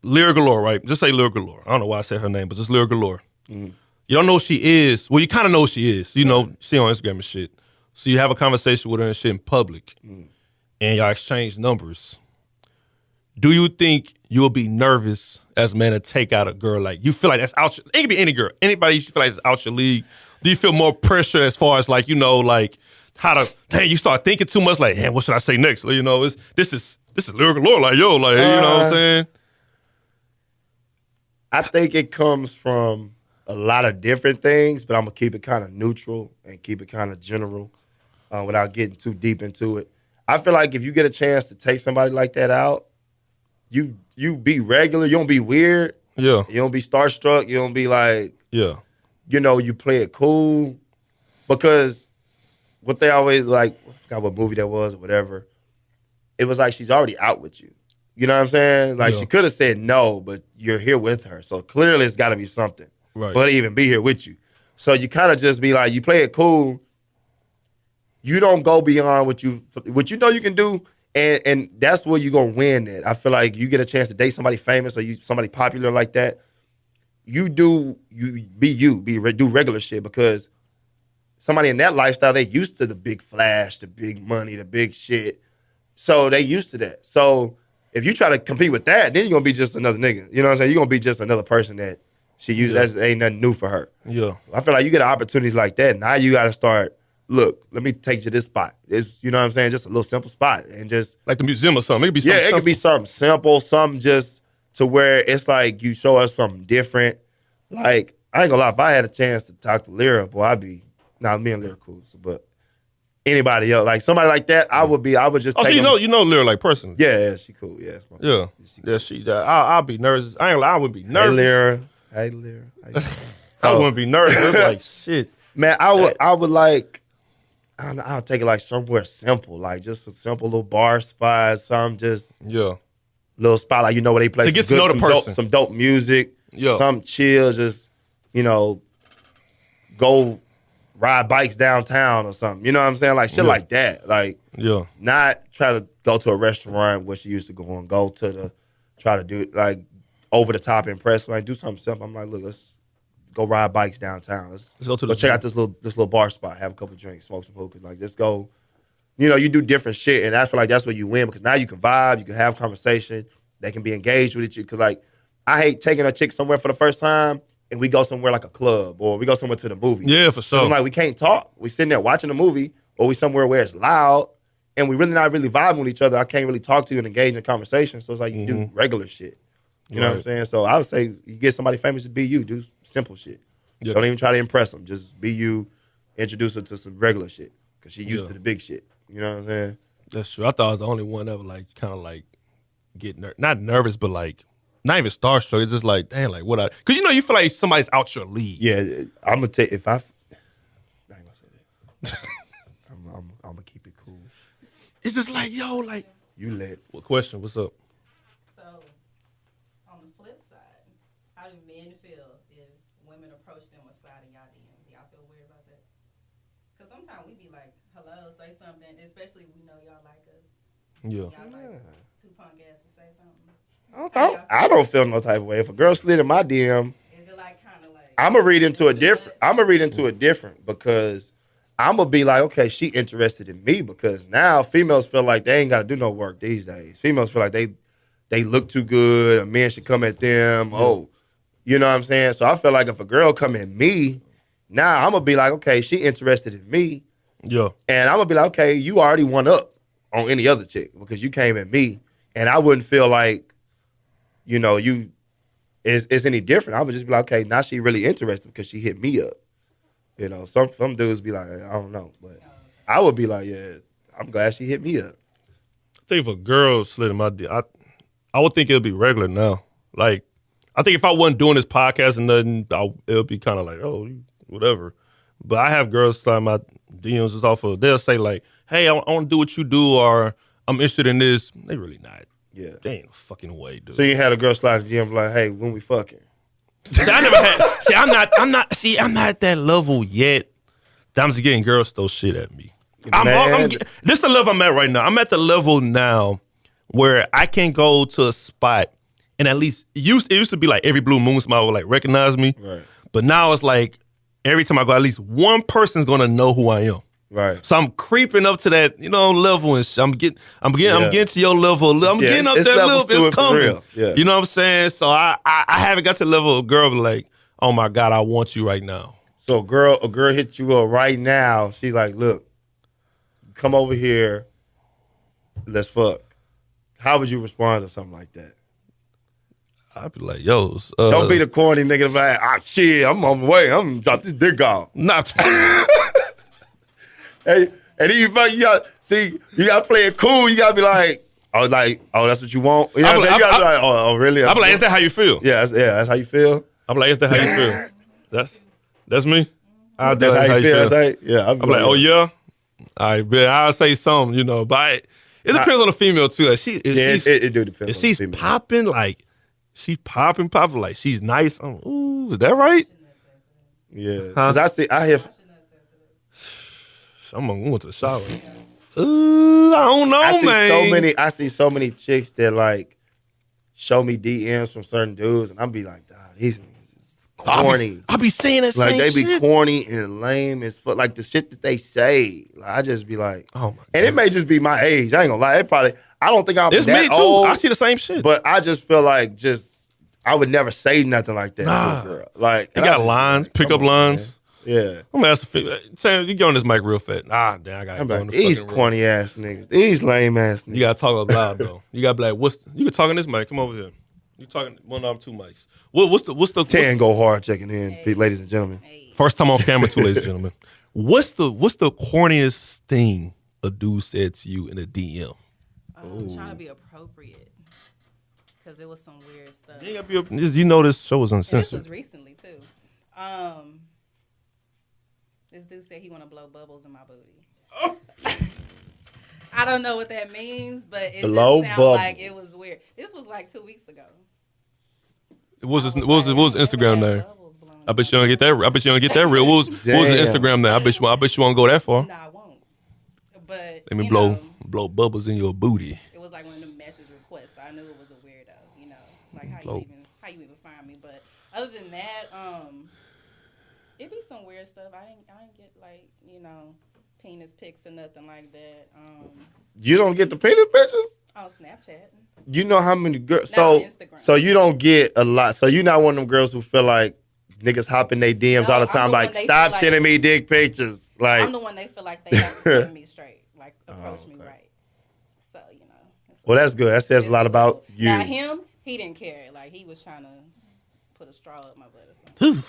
Lyra Galore, right? Just say Lyra Galore. I don't know why I said her name, but just Lyra Galore. Mm-hmm. You don't know who she is. Well, you kind of know who she is. You know, see on Instagram and shit. So you have a conversation with her and shit in public, and y'all exchange numbers. Do you think you'll be nervous as a man to take out a girl like you feel like that's out? It could be any girl, anybody you feel like is out your league. Do you feel more pressure as far as like, you know, like how to? Dang, you start thinking too much. Like, damn, what should I say next? You know, this is lyrical lore. Like, yo, like, you know what I'm saying? I think it comes from a lot of different things, but I'm gonna keep it kind of neutral and keep it kind of general without getting too deep into it. I feel like if you get a chance to take somebody like that out, you be regular. You don't be weird. Yeah. You don't be starstruck. You don't be like, yeah. You know, you play it cool. Because what they always like, I forgot what movie that was or whatever. It was like she's already out with you. You know what I'm saying? Like she could have said no, but you're here with her. So clearly it's got to be something. Right. For her to even be here with you. So you kind of just be like, you play it cool. You don't go beyond what you know you can do. And that's where you're going to win it. I feel like you get a chance to date somebody famous or somebody popular like that. You do regular shit because somebody in that lifestyle, they used to the big flash, the big money, the big shit. So they used to that. So if you try to compete with that, then you're going to be just another nigga. You know what I'm saying? You're going to be just another person that she used. That ain't nothing new for her. Yeah. I feel like you get an opportunity like that. Now you got to start, look, let me take you to this spot. It's, you know what I'm saying? Just a little simple spot. And just. Like the museum or something. It could be something it could be something simple, something just to where it's like you show us something different. Like, I ain't gonna lie, if I had a chance to talk to Lyra, boy, me and Lyra cool, but anybody else, like somebody like that, I would just take so you know Lyra like personally. Yeah, she cool, yeah. I'll be nervous. I ain't gonna lie, I would be nervous. Hey Lyra. I wouldn't be nervous. It's like shit. Man, I would like, I don't know, I'll take it like somewhere simple, like just a simple little bar spot, some just little spot, like you know where they play to get to know the person. Some dope music. Yeah. Some chill, just, you know, go ride bikes downtown or something. You know what I'm saying? Like shit like that. Like, not try to go to a restaurant where she used to go and try to do it, like over the top impress. Like, do something simple. I'm like, look, let's go ride bikes downtown. Let's go check out this little bar spot, have a couple of drinks, smoke some hookahs. Like, just go, you know, you do different shit. And I feel like that's where you win because now you can vibe, you can have conversation, they can be engaged with you. Because, like, I hate taking a chick somewhere for the first time and we go somewhere like a club or we go somewhere to the movie. Yeah, for sure. I'm like, we can't talk. We sitting there watching a movie or we somewhere where it's loud and we really not really vibing with each other. I can't really talk to you and engage in conversation. So it's like you do regular shit. You know what I'm saying? So I would say you get somebody famous to be you. Do simple shit. Yeah. Don't even try to impress them. Just be you. Introduce her to some regular shit because she used to the big shit. You know what I'm saying? That's true. I thought I was the only one ever like kind of like get not nervous, but like not even starstruck. It's just like, damn, like what because you know you feel like somebody's out your league. Yeah, I'm gonna take I ain't gonna say that. I'm gonna keep it cool. It's just like, yo, like you lit. What question? What's up? So on the flip side, how do men feel if women approach them or slide in y'all DMs? Y'all feel weird about that? Because sometimes we be like, hello, say something, especially we know y'all like us. Yeah. Y'all like two punk ass to say something. I don't feel no type of way. If a girl slid in my DM, is it like kind of like I'm gonna read into it different because I'm gonna be like, okay, she interested in me because now females feel like they ain't gotta do no work these days. Females feel like they look too good, a man should come at them. Oh, you know what I'm saying? So I feel like if a girl come at me, now I'm gonna be like, okay, she interested in me. Yeah. And I'm gonna be like, okay, you already won up on any other chick because you came at me. And I wouldn't feel like, you know, it's any different. I would just be like, okay, now she really interested because she hit me up. You know, some dudes be like, I don't know. But I would be like, yeah, I'm glad she hit me up. I think if a girl slid in my DM, I would think it'll be regular now. Like, I think if I wasn't doing this podcast and nothing, it would be kind of like, oh, whatever. But I have girls slide my DMs just off of, they'll say like, hey, I want to do what you do, or I'm interested in this. They really not. Yeah. They ain't no fucking way, dude. So you had a girl slide the DM like, hey, when we fucking? See, I never had. See, I'm not at that level yet. That I'm just getting girls throw shit at me. This is the level I'm at right now. I'm at the level now where I can go to a spot and at least it used to be like every blue moon somebody would like recognize me. Right. But now it's like every time I go, at least one person's gonna know who I am. Right. So I'm creeping up to that, level, and I'm getting to your level. I'm getting up that level. It's coming. Yeah. You know what I'm saying? So I haven't got to the level of a girl be like, oh my God, I want you right now. So a girl hit you up right now. She's like, look, come over here. Let's fuck. How would you respond to something like that? I'd be like, yo. Don't be the corny nigga like, shit, I'm on my way. I'm gonna drop this dick off. Nah. Hey, and then you gotta play it cool. You gotta be like, that's what you want. You know what I'm saying? You gotta be like, oh, really? I'm like, is that how you feel? Yeah, that's how you feel. I'm like, is that how you feel? That's me. That's how you feel. I'm like, oh yeah. All right, but I'll say something, but it depends on the female too. Like it do depend. If she's popping, like like she's nice. Ooh, is that right? Yeah, because I hear. I'm going to the shower. I don't know, man. I see so many chicks that like show me DMs from certain dudes, and I'm be like, these niggas is corny. I be saying that like same they be shit. corny and lame as fuck. Like the shit that they say, like, I just be like, oh my God. And it may just be my age. I ain't gonna lie. I don't think I'm it's that me too. old. I see the same shit, but I just feel like I would never say nothing like that to a girl. Like you got lines, pick up lines. Man. Yeah. I'm gonna ask Sam, you get on this mic real fast. Damn, I gotta go like, in the these fucking corny room. ass niggas. These lame ass niggas. You gotta talk up loud though. You gotta be like, you can talk on this mic. Come over here. You talking one of two mics. What's the Tann go hard checking in, ladies and gentlemen. First time on camera too, ladies and gentlemen. What's the corniest thing a dude said to you in a DM? I'm trying to be appropriate because it was some weird stuff. This show was uncensored. This was recently too. This dude said he want to blow bubbles in my booty. I don't know what that means, but it blow just sounded like it was weird. This was like 2 weeks ago. What was the Instagram name? I bet you don't get that. I bet you don't get that real. What was the Instagram name? I bet you won't go that far. No, I won't. But let me blow bubbles in your booty. It was like one of them message requests. So I knew it was a weirdo. Like how you even find me. But other than that, it be some weird stuff. I didn't get like penis pics or nothing like that. You don't get the penis pictures on Snapchat. You know how many girls? Instagram. So you don't get a lot. So you're not one of them girls who feel like niggas hop in their DMs all the time. Like, stop sending me dick pictures. Like, I'm the one they feel like they have to send me straight. Like, approach me right. So well, that's good. That says a lot about you. Now him, he didn't care. Like he was trying to put a straw up my butt or something.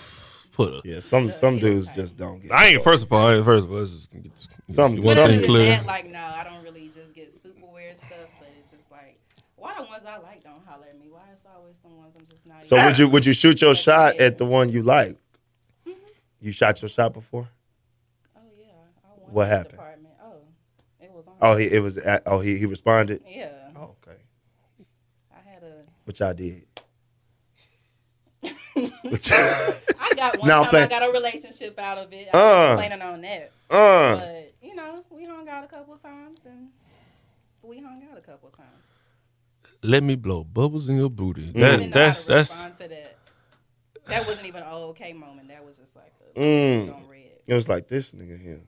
Some dudes just don't get. First of all, let's some clear. Like no, I don't really just get super weird stuff, but it's just like why the ones I like don't holler at me? Why it's always the ones I'm just not. So would you shoot your shot at the one you like? Mm-hmm. You shot your shot before? Oh yeah. What happened? It was on. He responded. Yeah. Oh, okay. I had a. What y'all did? I got one time I got a relationship out of it. I was planning on that. But, we hung out a couple times Let me blow bubbles in your booty. That's respond to that. That wasn't even an okay moment. That was just like on red. It was like this nigga here.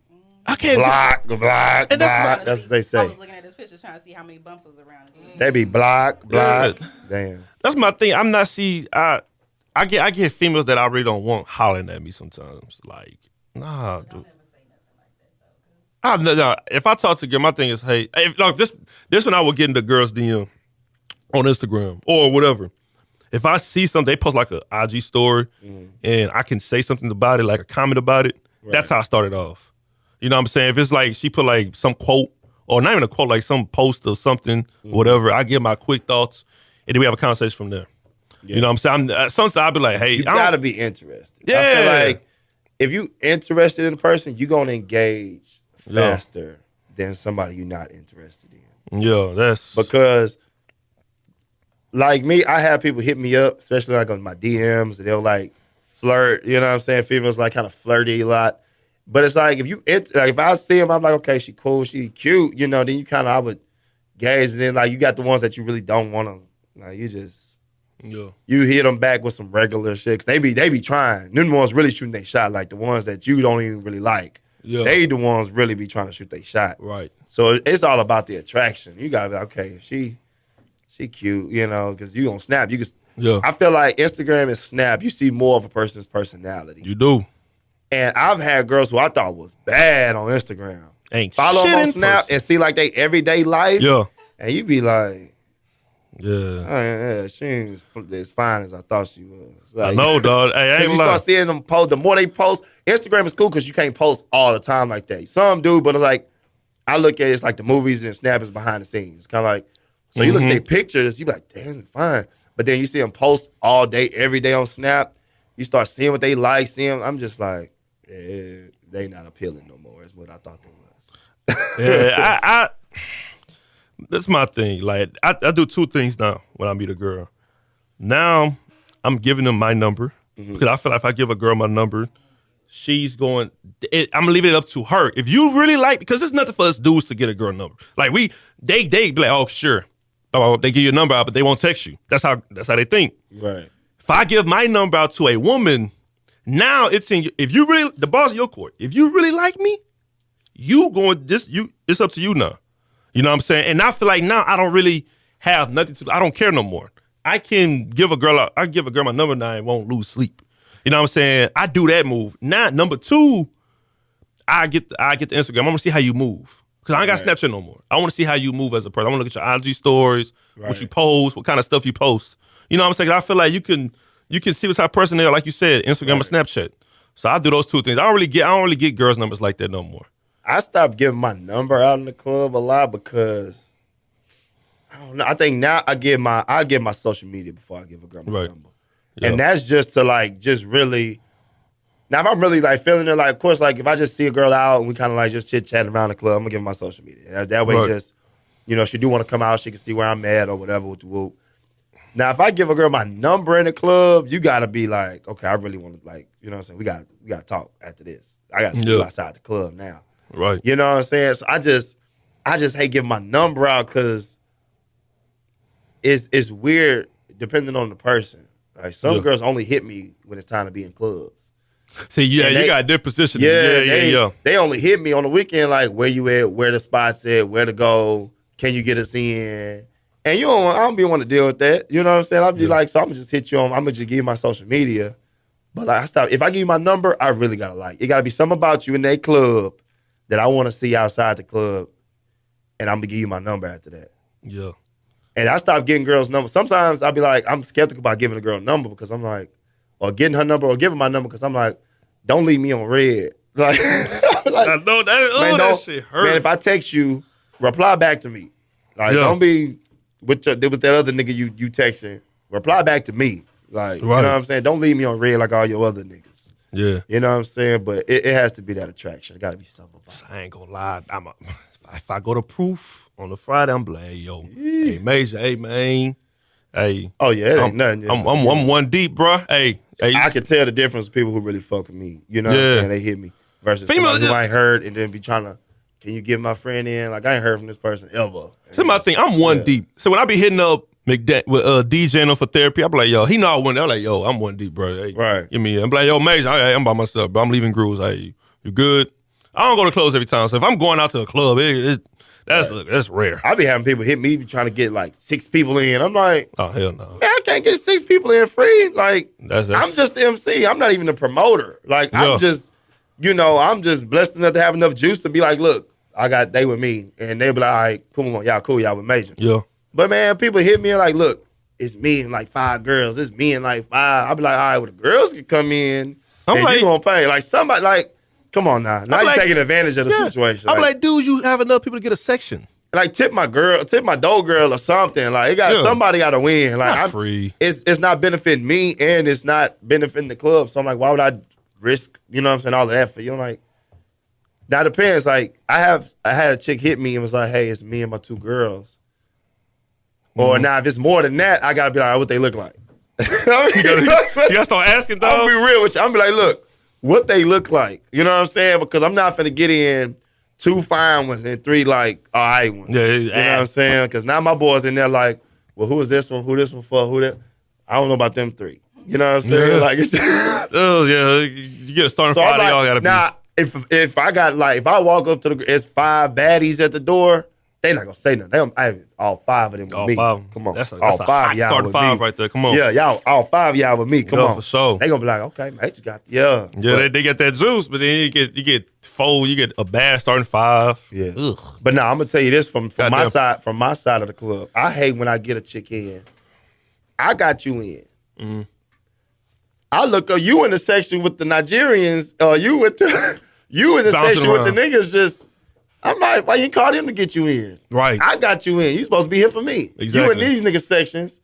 I can't block. That's what they say. I was looking at this picture trying to see how many bumps was around. They be blocked. Yeah. Damn. That's my thing. I'm not I get females that I really don't want hollering at me sometimes. Like, nah, dude. Don't ever say nothing like that though. No, if I talk to a girl, my thing is, hey, look, this one I would get into girls' DM on Instagram or whatever. If I see something, they post like a IG story, and I can say something about it, like a comment about it. Right. That's how I started off. You know what I'm saying? If it's like she put like some quote, or not even a quote, like some post or something, whatever, I give my quick thoughts, and then we have a conversation from there. Yeah. You know what I'm saying? Sometimes I'll be like, hey, you gotta be interested. Yeah. I feel like if you interested in a person, you're gonna engage faster than somebody you're not interested in. Yeah, that's because like me, I have people hit me up, especially like on my DMs, and they'll like flirt. You know what I'm saying? Females like kind of flirty a lot. But it's like if I see them, I'm like, okay, she cool, she cute, you know. Then you kind of I would gauge, and then like you got the ones that you really don't want to, like you just you hit them back with some regular shit. 'Cause they be trying. Them ones really shooting their shot, like the ones that you don't even really like. Yeah. They the ones really be trying to shoot their shot. Right. So it's all about the attraction. You gotta be like, okay, if she cute, you know, because you gonna snap. You can. Yeah. I feel like Instagram and Snap, you see more of a person's personality. You do. And I've had girls who I thought was bad on Instagram. Follow them on Snap and see like they everyday life. Yeah. And you be like, she ain't as fine as I thought she was. Like, I know, dog. Hey, I ain't you start seeing them post. The more they post, Instagram is cool because you can't post all the time like that. Some do, but it's like I look at it's like the movies and Snap is behind the scenes. Kind of like so you look at their pictures, you be like, damn, fine. But then you see them post all day, every day on Snap. You start seeing what they like, seeing. I'm just like, they not appealing no more. Is what I thought they was. Yeah, that's my thing. Like I do two things now when I meet a girl. Now I'm giving them my number because I feel like if I give a girl my number, she's going. I'm gonna leave it up to her. If you really like, because it's nothing for us dudes to get a girl number. Like they be like, oh sure, they give you a number out, but they won't text you. That's how they think. Right. If I give my number out to a woman, now it's in. If you really the ball's in your court. If you really like me, it's up to you now. You know what I'm saying? And I feel like now I don't really have nothing to. I don't care no more. I can give a girl. I give a girl my number now and won't lose sleep. You know what I'm saying? I do that move. Now number two, I get the Instagram. I want to see how you move because I ain't got Snapchat no more. I want to see how you move as a person. I want to look at your IG stories, what you post, what kind of stuff you post. You know what I'm saying? I feel like you can see what type of person they are. Like you said, Instagram or Snapchat. So I do those two things. I don't really get girls' numbers like that no more. I stopped giving my number out in the club a lot because I don't know. I think now I give my social media before I give a girl my number, and that's just to like just really. Now if I'm really like feeling it, like of course, like if I just see a girl out and we kind of like just chit chat around the club, I'm gonna give her my social media. That way, just if she do want to come out, she can see where I'm at or whatever with the whoop. Now if I give a girl my number in the club, you gotta be like, okay, I really want to like, you know what I'm saying? We gotta talk after this. I gotta see you outside the club now. Right. You know what I'm saying? So I just hate giving my number out because it's weird depending on the person. Like some girls only hit me when it's time to be in clubs. See, you got a different position. They only hit me on the weekend, like where you at, where the spot's at, where to go, can you get us in? And I don't be want to deal with that. You know what I'm saying? I'll be like, so I'm gonna just hit you on. I'm gonna just give you my social media. But like, if I give you my number, I really gotta like it. Gotta be something about you in that club that I want to see outside the club, and I'm gonna give you my number after that. Yeah. And I stopped getting girls' numbers. Sometimes I'll be like, I'm skeptical about giving a girl a number because I'm like, or getting her number or giving my number because I'm like, don't leave me on red. Like, I know that shit hurt. Man, if I text you, reply back to me. Like, don't be with that other nigga you texting. Reply back to me. Like, you know what I'm saying? Don't leave me on red like all your other niggas. Yeah. You know what I'm saying? But it has to be that attraction. It got to be something about it. I ain't gonna lie. If I go to proof on the Friday, I'm like, hey, yo, hey, Major, hey, man. Hey. Oh, yeah, it ain't nothing. I'm one deep, bro. Hey. I can tell the difference with people who really fuck with me. You know what I'm saying? They hit me. Versus somebody who I ain't heard and then be trying to, can you get my friend in? Like, I ain't heard from this person ever. See, my thing, I'm one deep. So when I be hitting up with DJing them for therapy, I be like, yo, he know I went there. I'm like, yo, I'm one deep, bro. Hey, right. Give me, I'm like, yo, Major, I'm by myself, bro. I'm leaving grooves. Hey, you good? I don't go to clubs every time. So if I'm going out to a club, That's rare. I be having people hit me trying to get like 6 people in. I'm like, Oh hell no. man, I can't get 6 people in free. Like, That's I'm just the MC. I'm not even the promoter. Like, Yeah. I'm just, I'm just blessed enough to have enough juice to be like, look, they with me. And they'll be like, all right, cool, y'all with Major. Yeah. But man, people hit me and like, look, it's me and like 5 girls. It's me and like 5. I'll be like, all right, well, the girls can come in I'm and like- you gonna pay. Like, somebody, like, come on now. Now I'm you're like- taking advantage of the situation. I'm like, dude, you have enough people to get a section. Like tip my dough girl or something. Like somebody got to win. Like Not free. It's not benefiting me and it's not benefiting the club. So I'm like, why would I risk? You know what I'm saying? All of that for you. I'm like, now it depends. Like I had a chick hit me and was like, hey, it's me and my 2 girls. Or now if it's more than that, I gotta be like, what they look like. You gotta start asking, dog. I'll be real with you. I'm be like, look, what they look like. You know what I'm saying? Because I'm not finna get in 2 fine ones and 3 like all right ones. Yeah, you know what I'm saying? Because now my boys in there like, well, who is this one? Who this one for? Who that? I don't know about them 3. You know what I'm saying? Yeah. Like it's Oh yeah, you get a starting so I'm 5. They all like, gotta be. nah. If I got like if I walk up to it's 5 baddies at the door, they not gonna say nothing. All 5 of them with All me. 5. Come on, That's a all 5 hot y'all starting with 5 me. right there. Come on. Yeah, y'all all 5 y'all with me. Come Yeah, on, for sure. They gonna be like, okay, mate, you got Yeah, But- they get that juice, but then you get 4, you get a bad starting 5. Yeah. Ugh. But now I'm gonna tell you this from my Goddamn. side, from my side of the club. I hate when I get a chick in. I got you in. Mm-hmm. I look up you in the section with the Nigerians, or you with the you in the Bouncing section with the around. niggas. Just I'm like, why you call them to get you in? Right. I got you in. You supposed to be here for me. You Exactly. in these niggas sections.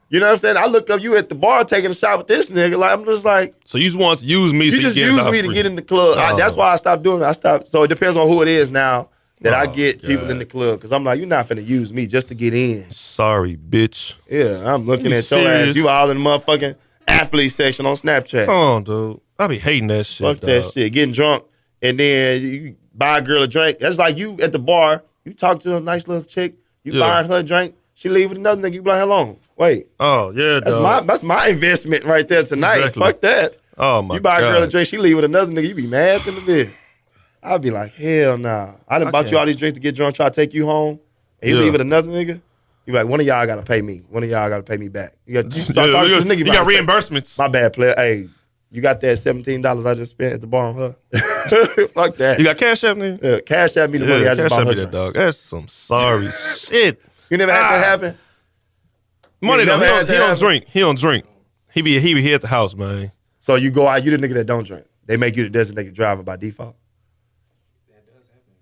You know what I'm saying? I look up you at the bar taking a shot with this nigga. Like I'm just like. So you just want to use me. You so just get use out me to free. get in the club. Oh. That's why I stopped doing it. I stopped. So it depends on who it is now that I Oh, get people God. in the club. Because I'm like, you're not finna use me just to get in. Sorry, bitch. Yeah, I'm looking You at your ass. serious? You all in the motherfucking athlete section on Snapchat. Come on, dude. I be hating that shit. Fuck that dog. shit. Getting drunk and then you buy a girl a drink. That's like you at the bar. You talk to a nice little chick. You Yeah. buying her a drink. She leave with another nigga. You be like, how long? Wait. Oh yeah, That's my investment right there tonight. Exactly. Fuck that. Oh my You buy a girl a God. drink, she leave with another nigga, you be mad in the bed. I'd be like, hell nah. I done bought you all these drinks to get drunk, try to take you home, and you Yeah. leave with another nigga. You be like, one of y'all gotta pay me. One of y'all gotta pay me back. You start Yeah, talking you to the nigga. you be got like, reimbursements. my bad, player. Hey, you got that $17 I just spent at the bar on her? Fuck that. You got cash app, nigga? Yeah, cash out me the money I just cash bought app her me that drink. dog. That's some sorry shit. You never had that happen? Money You though. never He had don't, that he don't happen? drink. He don't drink. He be here at the house, man. So you go out, you the nigga that don't drink. They make you the designated driver by default. That does happen.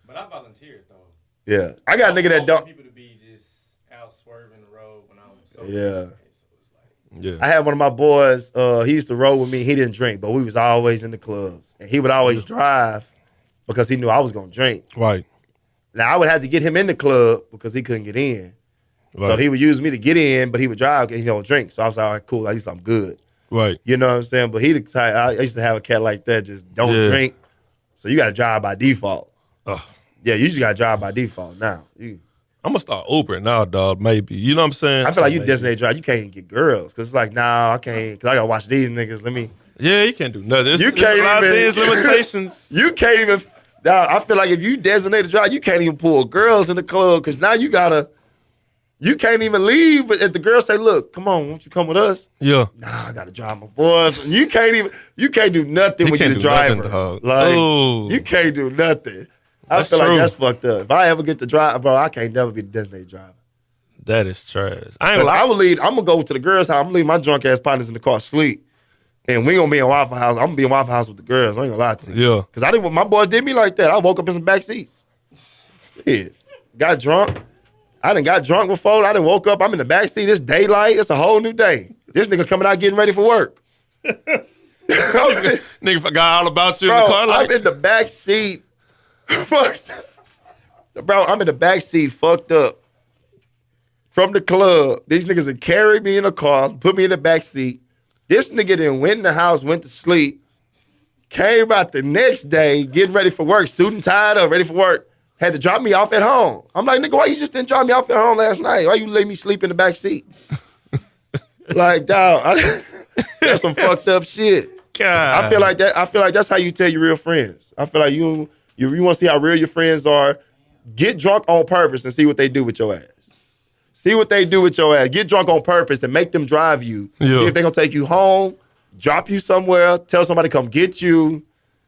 But I volunteered though. Yeah. I got a nigga that I want don't. people to be just out swerving the road when I'm so Yeah. So it's like, Yeah. I had one of my boys, he used to roll with me. He didn't drink, but we was always in the clubs. And he would always drive because he knew I was going to drink. Right. Now, I would have to get him in the club because he couldn't get in. So Right. he would use me to get in, but he would drive because he don't drink. So I was like, all right, cool. At least I'm good. Right. You know what I'm saying? But he the type, I used to have a cat like that, just don't Yeah. drink. So you got to drive by default. Ugh. Yeah, you just got to drive by default now. I'm gonna start Ubering now, dog. Maybe. You know what I'm saying? I feel like you Maybe. designated drive. You can't even get girls because it's like, nah, I can't because I got to watch these niggas. Let me. Yeah, you can't do nothing. You There's can't a lot of even- things, limitations. You can't even. Now, I feel like if you designate a drive, you can't even pull girls in the club because now you can't even leave. But if the girls say, "Look, come on, won't you come with us?" Yeah. Nah, I gotta drive my boys. You can't do nothing You when can't you're the do nothing, driver. dog. Like Ooh. you can't do nothing. I That's feel true. like that's fucked up. If I ever get to drive, bro, I can't never be the designated driver. That is trash. I ain't Because gonna lie. I'm gonna go to the girls' house. I'm gonna leave my drunk ass partners in the car sleep. And we gonna be in Waffle House. I'm gonna be in Waffle House with the girls. I ain't gonna lie to you. Yeah. Cause I didn't. My boys did me like that. I woke up in some back seats. Shit. Got drunk. I done got drunk before. I done woke up. I'm in the back seat. It's daylight. It's a whole new day. This nigga coming out getting ready for work. Nigga forgot all about you in Bro, the car. Like, I'm in the back seat. Fucked. Bro, I'm in the back seat, fucked up. From the club. These niggas had carried me in a car, put me in the back seat. This nigga then went in the house, went to sleep, came out the next day, getting ready for work, suit and tied up, ready for work. Had to drop me off at home. I'm like, nigga, why you just didn't drop me off at home last night? Why you let me sleep in the back seat? Like, dog, that's some fucked up shit. God. I feel like that's how you tell your real friends. I feel like you want to see how real your friends are. Get drunk on purpose and see what they do with your ass. See what they do with your ass. Get drunk on purpose and make them drive you. Yeah. See if they're going to take you home, drop you somewhere, tell somebody to come get you.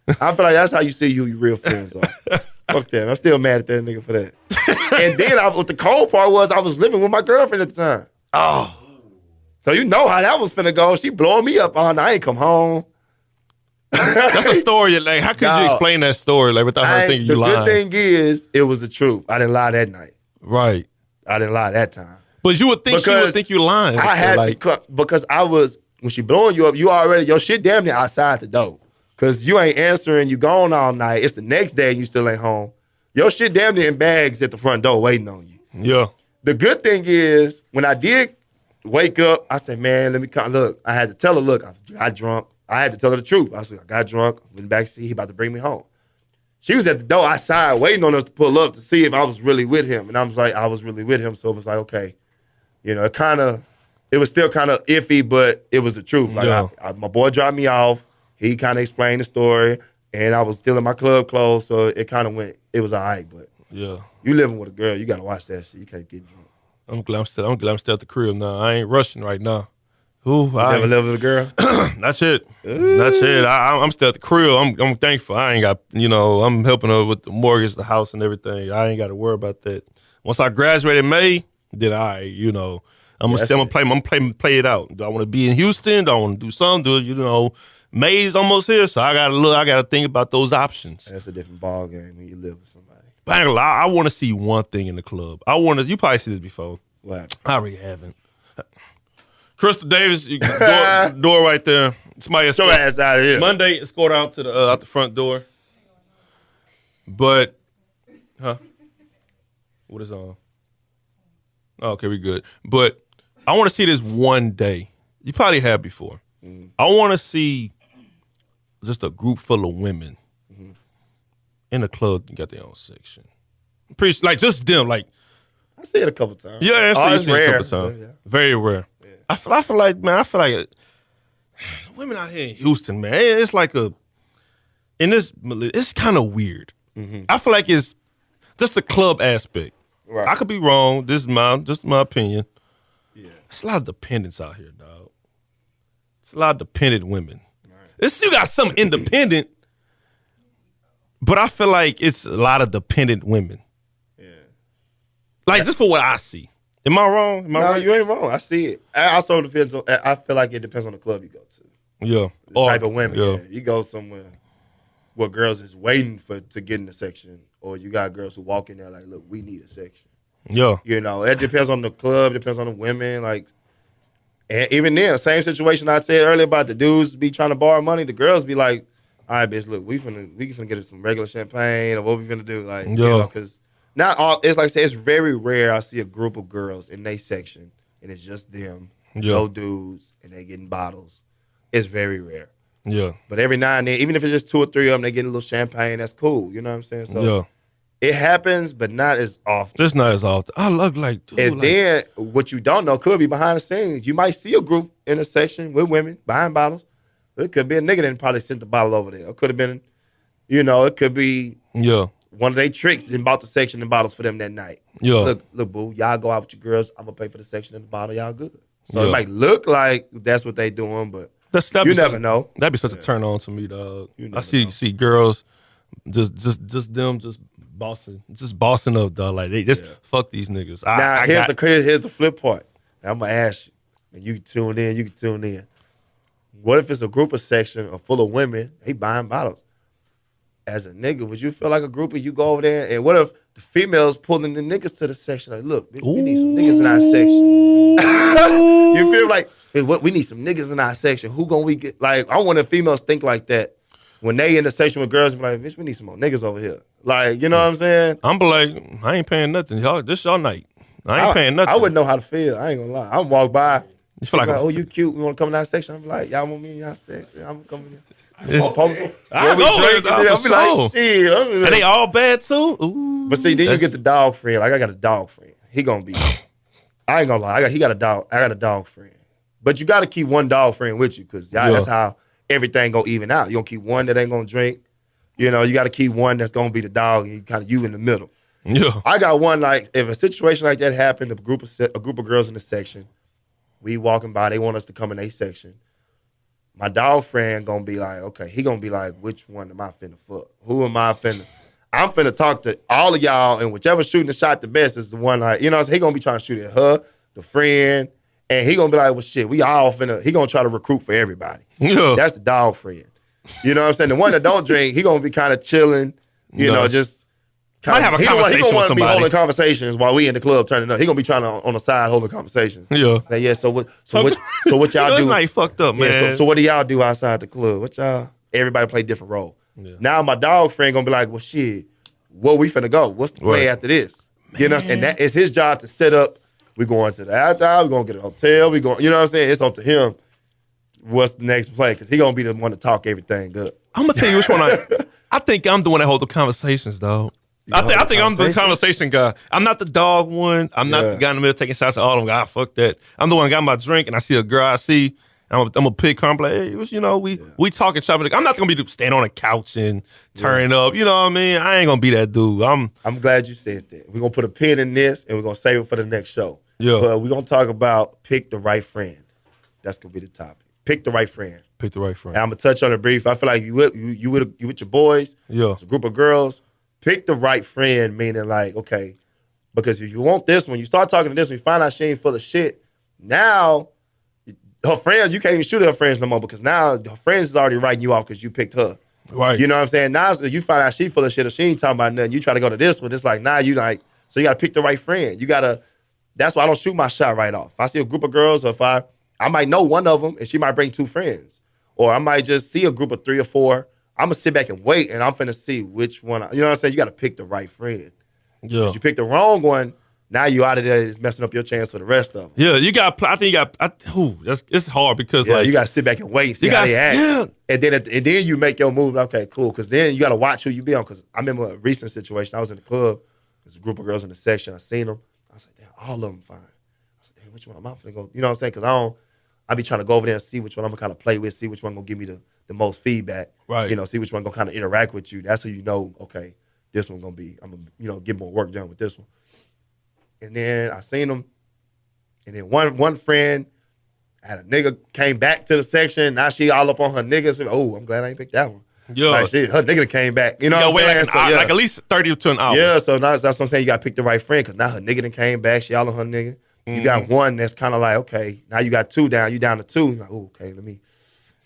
I feel like that's how you see who your real friends are. Fuck that. I'm still mad at that nigga for that. And then what the cold part was I was living with my girlfriend at the time. Oh. So you know how that was finna go. She blowing me up on. I ain't come home. That's a story. Like, how could you explain that story like without her thinking you lying? The good thing is, it was the truth. I didn't lie that night. Right. I didn't lie that time. But you would think she would think you lying. I had to because I was when she blowing you up. You already your shit damn near outside the door because you ain't answering. You gone all night. It's the next day and you still ain't home. Your shit damn near in bags at the front door waiting on you. Yeah. The good thing is when I did wake up, I said, man, let me come. Look, I had to tell her, look, I got drunk. I had to tell her the truth. I was like, I got drunk, went back to see he about to bring me home. She was at the door outside waiting on us to pull up to see if I was really with him. And I was like, I was really with him. So it was like, okay. You know, it was still kind of iffy, but it was the truth. Like my boy dropped me off. He kind of explained the story. And I was still in my club clothes. So it kind of it was all right. But yeah, you living with a girl, you got to watch that shit. You can't get drunk. I'm glad I'm still at the crib now. I ain't rushing right now. Ooh, you never lived with a girl? That's it. That's it. I'm still at the crib. I'm thankful. I ain't got, I'm helping her with the mortgage, the house, and everything. I ain't got to worry about that. Once I graduate in May, then I'm gonna play it out. Do I want to be in Houston? Do I want to do something? May's almost here, so I gotta think about those options. That's a different ball game when you live with somebody. But I want to see one thing in the club. You probably see this before. What? I already haven't. Crystal Davis, door right there. Somebody escort your ass out of here. Monday escort out to the out the front door. But, what is on? Oh, okay, we good. But I want to see this one day. You probably have before. Mm-hmm. I want to see just a group full of women in a club. You got their own section. Just them. Like I see it a couple times. Yeah, it's rare. A couple times. Yeah. Very rare. Yeah. I feel like women out here in Houston, man. It's like it's kind of weird. Mm-hmm. I feel like it's just the club aspect. Right. I could be wrong. This is just my opinion. Yeah. It's a lot of dependents out here, dog. It's a lot of dependent women. Right. You got some independent, but I feel like it's a lot of dependent women. Yeah. Like, just for what I see. Am I wrong? No, right? You ain't wrong. I see it. I also depends on. I feel like it depends on the club you go to. Yeah. The type of women. Yeah. You go somewhere where girls is waiting to get in the section, or you got girls who walk in there like, look, we need a section. Yeah. It depends on the club, depends on the women. Like, and even then, same situation I said earlier about the dudes be trying to borrow money, the girls be like, all right, bitch, look, we finna get us some regular champagne, or what we finna do? Like, because not all, it's like I said, it's very rare I see a group of girls in their section, and it's just them, no dudes, and they getting bottles. It's very rare. Yeah. But every now and then, even if it's just 2 or 3 of them, they getting a little champagne, that's cool. You know what I'm saying? So it happens, but not as often. Just not as often. I look like, dude. And then what you don't know could be behind the scenes. You might see a group in a section with women buying bottles. It could be a nigga that probably sent the bottle over there. It could have been, it could be one of their tricks and bought the section and bottles for them that night. Yeah. Look, boo, y'all go out with your girls. I'm going to pay for the section and the bottle. Y'all good. So it might look like that's what they doing, but you never know. That'd be such a turn on to me, dog. I see girls just them just bossing up, dog. Like they just fuck these niggas. Here's the flip part. Now, I'm gonna ask you, and you can tune in. What if it's a group of section full of women? They buying bottles. As a nigga, would you feel like a group of you go over there? And what if the females pulling the niggas to the section? Like, look, bitch, we need some niggas in our section. You feel like, hey, we need some niggas in our section. Who gonna we get? Like, I want the females think like that when they in the section with girls. Be like, bitch, we need some more niggas over here. Like, you know what I'm saying? I'm like, I ain't paying nothing. Y'all, this y'all night. I ain't paying nothing. I wouldn't know how to feel. I ain't gonna lie. I'm walk by. You feel like oh, you cute. You want to come in our section? I'm like, y'all want me in y'all section? I'm coming in. I be like, shit. And they all bad too? Ooh, but see, then you get the dog friend. Like, I got a dog friend. He gonna be. I ain't gonna lie. He got a dog. I got a dog friend. But you got to keep one dog friend with you because that's how everything gonna even out. You gonna keep one that ain't gonna drink. You got to keep one that's gonna be the dog and kind of you in the middle. Yeah. I got one, like, if a situation like that happened, a group of girls in the section, we walking by, they want us to come in their section. My dog friend gonna be like, okay, he gonna be like, which one am I finna fuck? Who am I finna? I'm finna talk to all of y'all, and whichever shooting the shot the best is the one, like, you know what I'm saying? He gonna be trying to shoot at her, the friend, and he gonna be like, well, shit, we all finna, he gonna try to recruit for everybody. Yeah. That's the dog friend. You know what I'm saying? The one that don't drink, he gonna be kind of chilling, you know, just might have a he conversation gonna with want to be somebody. holding conversations while we in the club turning up. He gonna be trying to on the side holding conversations. Yeah. Like, yeah. So what y'all This do? night fucked up, man. Yeah. So what do y'all do outside the club? What y'all? Everybody play different role. Yeah. Now my dog friend gonna be like, well, shit, where we finna go? What's the play after this? Man. You know, and that is his job to set up. We going to the after hour. We gonna get a hotel. We going. You know what I'm saying? It's up to him. What's the next play? Because he gonna be the one to talk everything up. I'm gonna tell you which one I think I'm the one that hold the conversations, dog. I think I'm the conversation guy. I'm not the dog one. I'm not the guy in the middle taking shots at all of them. God, fuck that. I'm the one that got my drink and I see a girl I see. I'm gonna pick her and be like, hey, you know, we talking shopping. I'm not gonna be standing on a couch and turning up. You know what I mean? I ain't gonna be that dude. I'm glad you said that. We're gonna put a pin in this and we're gonna save it for the next show. Yeah. But we're gonna talk about pick the right friend. That's gonna be the topic. Pick the right friend. Pick the right friend. And I'm gonna touch on it brief. I feel like you with your boys. Yeah. It's a group of girls. Pick the right friend, meaning like, okay, because if you want this one, you start talking to this one, you find out she ain't full of shit. Now, her friends, you can't even shoot at her friends no more because now her friends is already writing you off because you picked her. Right. You know what I'm saying? Now you find out she full of shit or she ain't talking about nothing. You try to go to this one. It's like, now you like, so you got to pick the right friend. That's why I don't shoot my shot right off. If I see a group of girls or if I might know one of them and she might bring two friends. Or I might just see a group of 3 or 4. I'm going to sit back and wait, and I'm finna see which one. You know what I'm saying? You got to pick the right friend. Yeah. If you pick the wrong one, now you out of there. It's messing up your chance for the rest of them. Yeah, you got. I think you got. It's hard because like you got to sit back and wait, and see how they act, and then you make your move. Okay, cool. Because then you got to watch who you be on. Because I remember a recent situation. I was in the club. There's a group of girls in the section. I seen them. I was like, damn, all of them fine. I said, damn, which one am I finna go? You know what I'm saying? Because I be trying to go over there and see which one I'm gonna kind of play with, see which one gonna give me the most feedback. Right. You know, see which one gonna kind of interact with you. That's how you know, okay, this one gonna be, I'm gonna get more work done with this one. And then I seen them, and then one friend had a nigga came back to the section. Now she all up on her niggas. So, oh, I'm glad I ain't picked that one. Yeah. Like shit, her nigga came back. You know what I'm saying? Like at least 30 to an hour. Yeah, so now that's what I'm saying. You got to pick the right friend because now her nigga done came back. She all on her nigga. You got one that's kind of like, okay, now you got 2 down. You down to 2. Like, oh, okay, let me.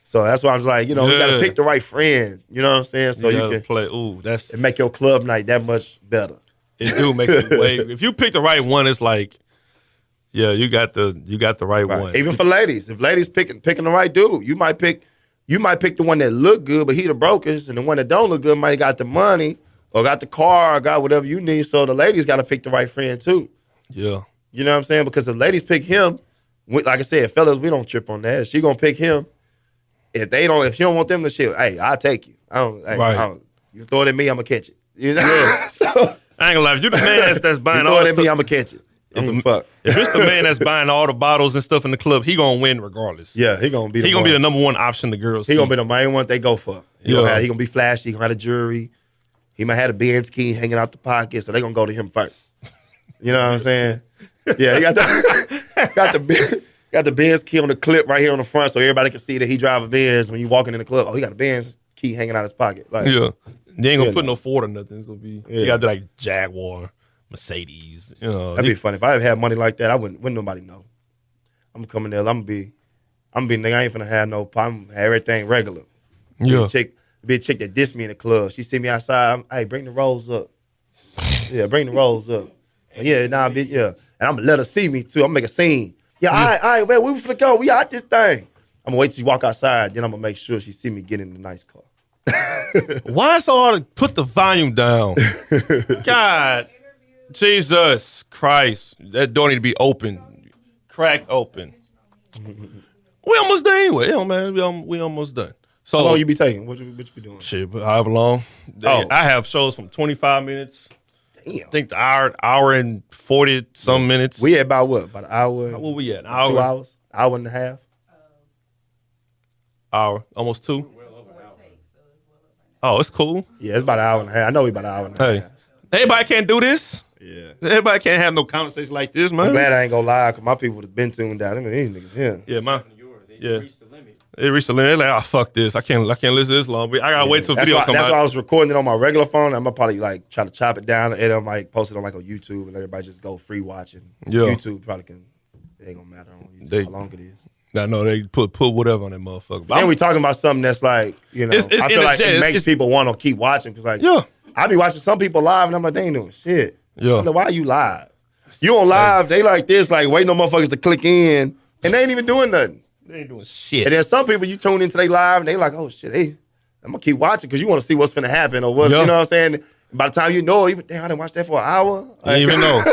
So that's why I was like, you know, you got to pick the right friend. You know what I'm saying? So you can play. Ooh, that's and make your club night that much better. It do makes it way. If you pick the right one, it's like, yeah, you got the right one. Even for ladies, if ladies picking the right dude, you might pick the one that look good, but he the brokest, and the one that don't look good might got the money or got the car or got whatever you need. So the ladies got to pick the right friend too. Yeah. You know what I'm saying? Because if ladies pick him, like I said, fellas, we don't trip on that. If she gonna pick him. If she don't want them to shit, hey, I'll take you. You throw it at me, I'm gonna catch it. You know? Yeah. So I ain't gonna lie. If you're the man that's buying you all throw the it at me, stuff, I'm gonna catch it. If it's the man that's buying all the bottles and stuff in the club, he gonna win regardless. Yeah, he gonna be the number one option the girls. He gonna be the main one they go for. He Yeah. gonna be flashy. He gonna have the jewelry. He might have a Benz key hanging out the pocket, so they gonna go to him first. You know what I'm saying? Yeah, he got the Benz key on the clip right here on the front, so everybody can see that he drive a Benz when you walking in the club. Oh, he got a Benz key hanging out his pocket. Like, yeah, they ain't gonna put no Ford or nothing. It's gonna be you gotta do like Jaguar, Mercedes. You know, that'd be funny. If I ever had money like that, I wouldn't nobody know. I'm coming there. I'm gonna be nigga. I ain't finna have no problem. Have everything regular. Yeah, be a chick that dissed me in the club. She see me outside. Hey, bring the rolls up. Yeah, bring the rolls up. Yeah, nah, bitch. Yeah. And I'm going to let her see me, too. I'm going to make a scene. Yeah, all right, man, we finna go. We out this thing. I'm going to wait till she walk outside. Then I'm going to make sure she see me get in the nice car. Why is so hard to put the volume down? God, Jesus Christ. That door need to be open. Cracked open. We almost done anyway. Yeah, man, we almost done. So, how long you be taking? What you be doing? Shit, but however long. I have shows from 25 minutes. Damn. I think the hour and 40 some minutes. We at about what? About an hour? What we at? 2 hours? Hour and a half? Hour. Almost 2. Oh, it's cool. Yeah, it's about an hour and a half. I know we about an hour and a half. Everybody can't do this. Yeah. Everybody can't have no conversation like this, man. I'm glad I ain't gonna lie, because my people would have been tuned out. I mean, these niggas here. Yeah, man. Yeah. Reached the limit. It reached the limit. They're like, oh, fuck this. I can't listen to this long. I gotta wait till the video come That's out. why I was recording it on my regular phone. I'm gonna probably like try to chop it down and I'm like post it on like on YouTube and let everybody just go free watching. Yeah. YouTube probably can. It ain't gonna matter on YouTube how long it is. I know they put whatever on that motherfucker. Then we talking about something that's like, you know, It's I feel like it makes it's- people want to keep watching because like, Yeah. I be watching some people live and I'm like, they ain't doing shit. Yeah. I'm like, why are you live? You on live, they like this, like waiting on motherfuckers to click in and they ain't even doing nothing. They ain't doing shit. And then some people you tune into they live and they like, oh shit, hey, I'm gonna keep watching because you want to see what's finna happen or what, Yeah. you know what I'm saying? By the time you know, even damn, I didn't watch that for an hour. You didn't even know.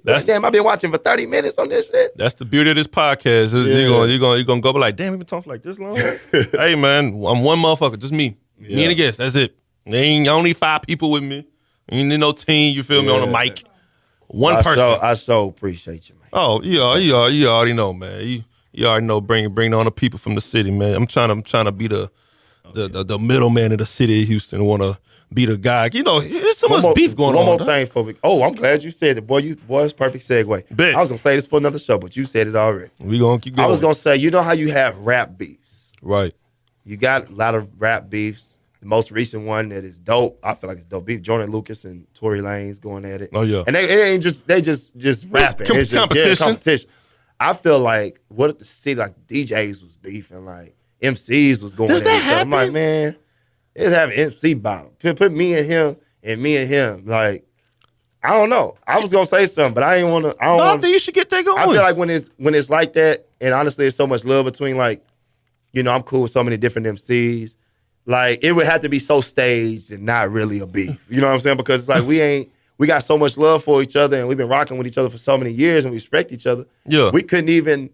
Like, damn, I've been watching for 30 minutes on this shit. That's the beauty of this podcast. You're gonna go like, damn, we been talking for like this long. Hey man, I'm one motherfucker, just me. Me and a guest. That's it. There ain't only 5 people with me. Ain't need no team, you feel me, on the mic. One person. I so appreciate you, man. Oh, you already know, man. You already know bring on the people from the city, man. I'm trying to be the middleman of the city of Houston. Want to be the guy. You know, there's so much beef going on. One more thing for me. Oh, I'm glad you said it, boy. It's perfect segue. Bet. I was gonna say this for another show, but you said it already. We gonna keep going. I was gonna say, you know how you have rap beefs, right. You got a lot of rap beefs. The most recent one that is dope, I feel like it's dope beef. Jordan Lucas and Tory Lanez going at it. Oh yeah. And it ain't just rapping. It's just competition. Competition. I feel like what if the city like DJs was beefing, like MCs was going Does at that each other. I'm like, happen? man, it's having MC battle. Put me and him and me and him. Like, I don't know. I was gonna say something, but I ain't wanna. I think you should get that going. I feel like when it's like that, and honestly, there's so much love between like, you know, I'm cool with so many different MCs. Like, it would have to be so staged and not really a beef. You know what I'm saying? Because it's like we got so much love for each other and we've been rocking with each other for so many years and we respect each other. Yeah. We couldn't even,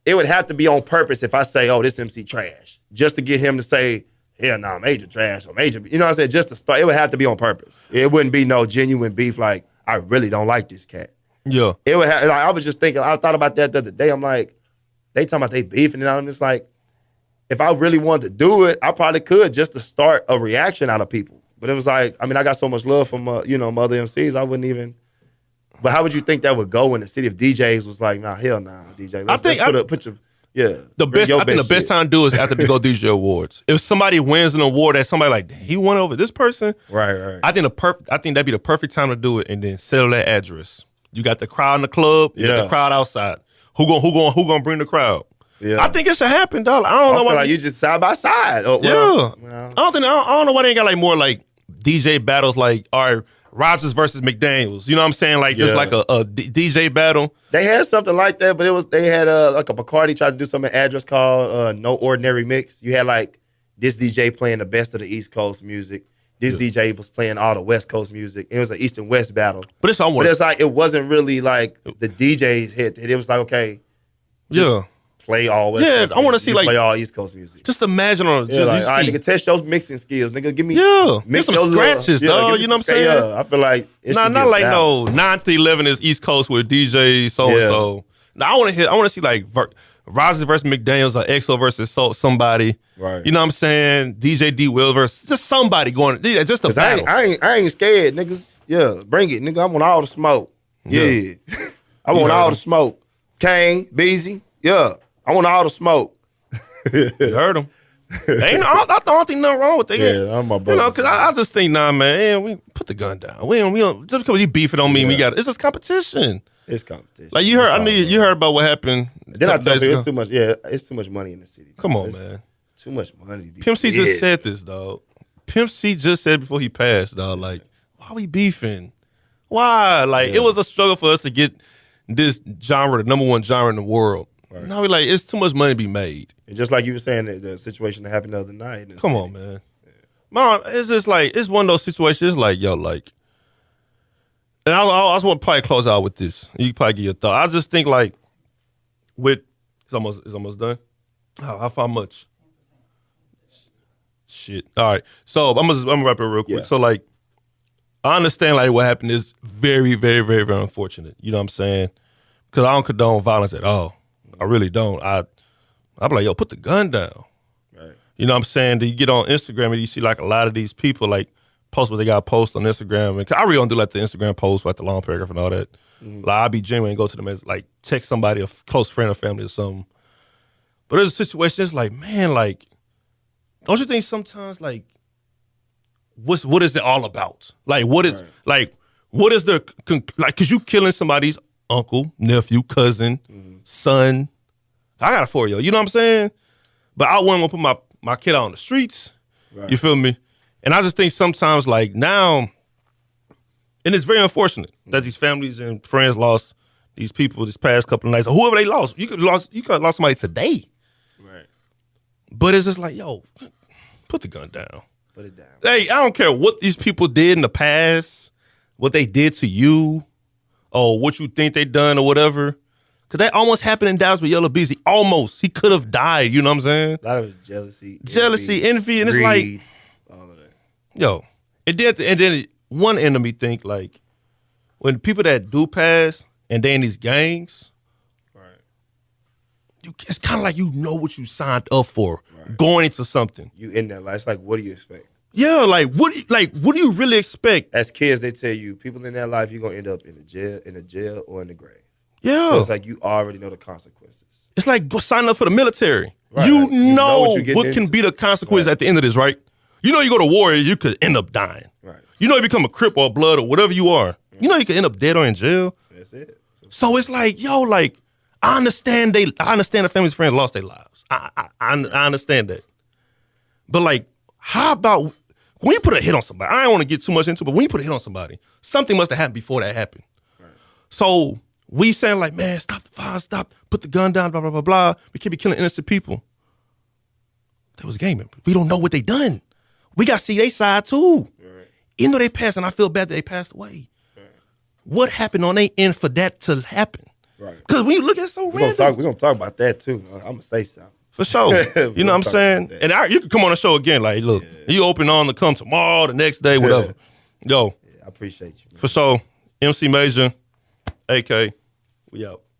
it would have to be on purpose if I say, oh, this MC trash. Just to get him to say, hell nah, Major trash or Major, you know what I'm saying? Just to start, it would have to be on purpose. It wouldn't be no genuine beef like, I really don't like this cat. Yeah. It would have, like, I was just thinking, I thought about that the other day. I'm like, they talking about they beefing and I'm just like, if I really wanted to do it, I probably could just to start a reaction out of people. But it was like, I mean, I got so much love from, my other MCs, I wouldn't even. But how would you think that would go in the city if DJs was like, nah, hell nah, DJ. I think the best time to do is after the Go DJ Awards. If somebody wins an award that somebody like, he won over this person. Right. I think that'd be the perfect time to do it and then settle that address. You got the crowd in the club, you got the crowd outside. Who gonna bring the crowd? Yeah. I think it should happen, dog. I don't know why. Like you just side by side. I don't know why they ain't got like more like DJ battles like Rogers versus McDaniels. You know what I'm saying? Like just like a DJ battle. They had something like that, but they had like a Bacardi tried to do something address called No Ordinary Mix. You had like this DJ playing the best of the East Coast music. This DJ was playing all the West Coast music. It was an East and West battle. But it's like it wasn't really like the DJs hit. It was like, okay, play all West Coast I want to music. see You like play all East Coast music. Just imagine on like, all right, nigga, test your mixing skills, nigga. Give me mix some scratches, dog. You know what I'm saying? Yeah, I feel like not like no 9 to 11 is East Coast with DJ so and so. Now I want to see like Rogers versus McDaniels or EXO versus somebody. Right. You know what I'm saying? DJ D Will versus just somebody going. Just a battle. I ain't scared, niggas. Yeah, bring it, nigga. I want all the smoke. Yeah. I want all the smoke. Kane, Beezy. Yeah. I want all the smoke. You heard him. I don't think nothing wrong with that. Yeah, I'm my brother. You know, because I just think, nah, man, we put the gun down. We don't just because you beefing on me, it's just competition. It's competition. Like you heard about what happened. Then I tell you, it's too much. Yeah, it's too much money in the city. Come on, man. Too much money. Pimp C just said this, dog. Pimp C just said before he passed, dog. Like, why we beefing? Why? Like, it was a struggle for us to get this genre, the number one genre in the world. Right. Now we like, it's too much money to be made. And just like you were saying, the situation that happened the other night. Come on, man. Mom, it's just like, it's one of those situations, it's like, yo, like, and I just want to probably close out with this. You can probably get your thought. I just think like, it's almost done. How much? Shit. All right. So I'm gonna wrap it real quick. Yeah. So like, I understand like what happened is very, very, very, very unfortunate. You know what I'm saying? Because I don't condone violence at all. I really don't. I'm like, yo, put the gun down. Right. You know what I'm saying? You get on Instagram and you see like a lot of these people like post what they got to post on Instagram. And I really don't do like the Instagram post, like the long paragraph and all that. Like I be genuine and go to them as like text somebody, a close friend or family or something. But there's a situation, it's like, man, like, don't you think sometimes like, what is it all about? Like, what is the like? Cause you killing somebody's uncle, nephew, cousin, son. I got a 4-year-old. You know what I'm saying? But I wouldn't want to put my kid out on the streets. Right. You feel me? And I just think sometimes like now, and it's very unfortunate that these families and friends lost these people this past couple of nights. Or whoever they lost, you could have lost somebody today. Right. But it's just like, yo, put the gun down. Put it down. Hey, I don't care what these people did in the past, what they did to you, or what you think they done or whatever. Because that almost happened in Dallas with Yellow Beezy. Almost. He could have died, you know what I'm saying? A lot of it was jealousy. Envy, and greed, it's like, all of that. Yo, and then one enemy think like, when people that do pass and they in these gangs, it's kind of like you know what you signed up for going into something. You in that life. It's like, what do you expect? Yeah, like what do you really expect? As kids, they tell you, people in that life, you're gonna end up in a jail or in the grave. Yeah. So it's like you already know the consequences. It's like go sign up for the military. Right. You know what can be the consequences at the end of this, right? You know you go to war, you could end up dying. Right. You know you become a Crip or a Blood or whatever you are. You know you could end up dead or in jail. That's it. So it's like, yo, like, I understand the family's friends lost their lives. I understand that. But like, how about when you put a hit on somebody? I don't want to get too much into it, but when you put a hit on somebody, something must have happened before that happened. Right. So we saying like, man, stop the violence, stop, put the gun down, blah, blah, blah, blah. We can't be killing innocent people. That was gang members. We don't know what they done. We got to see their side too. Right. Even though they passed, and I feel bad that they passed away. Right. What happened on their end for that to happen? Right. Because when you look at it so random. We're going to talk about that too. I'm going to say something. For sure. You know what I'm saying? And you can come on the show again. Like, look, you open on to come tomorrow, the next day, whatever. Yo. I appreciate you, man. For sure. MC Major, AK, we out.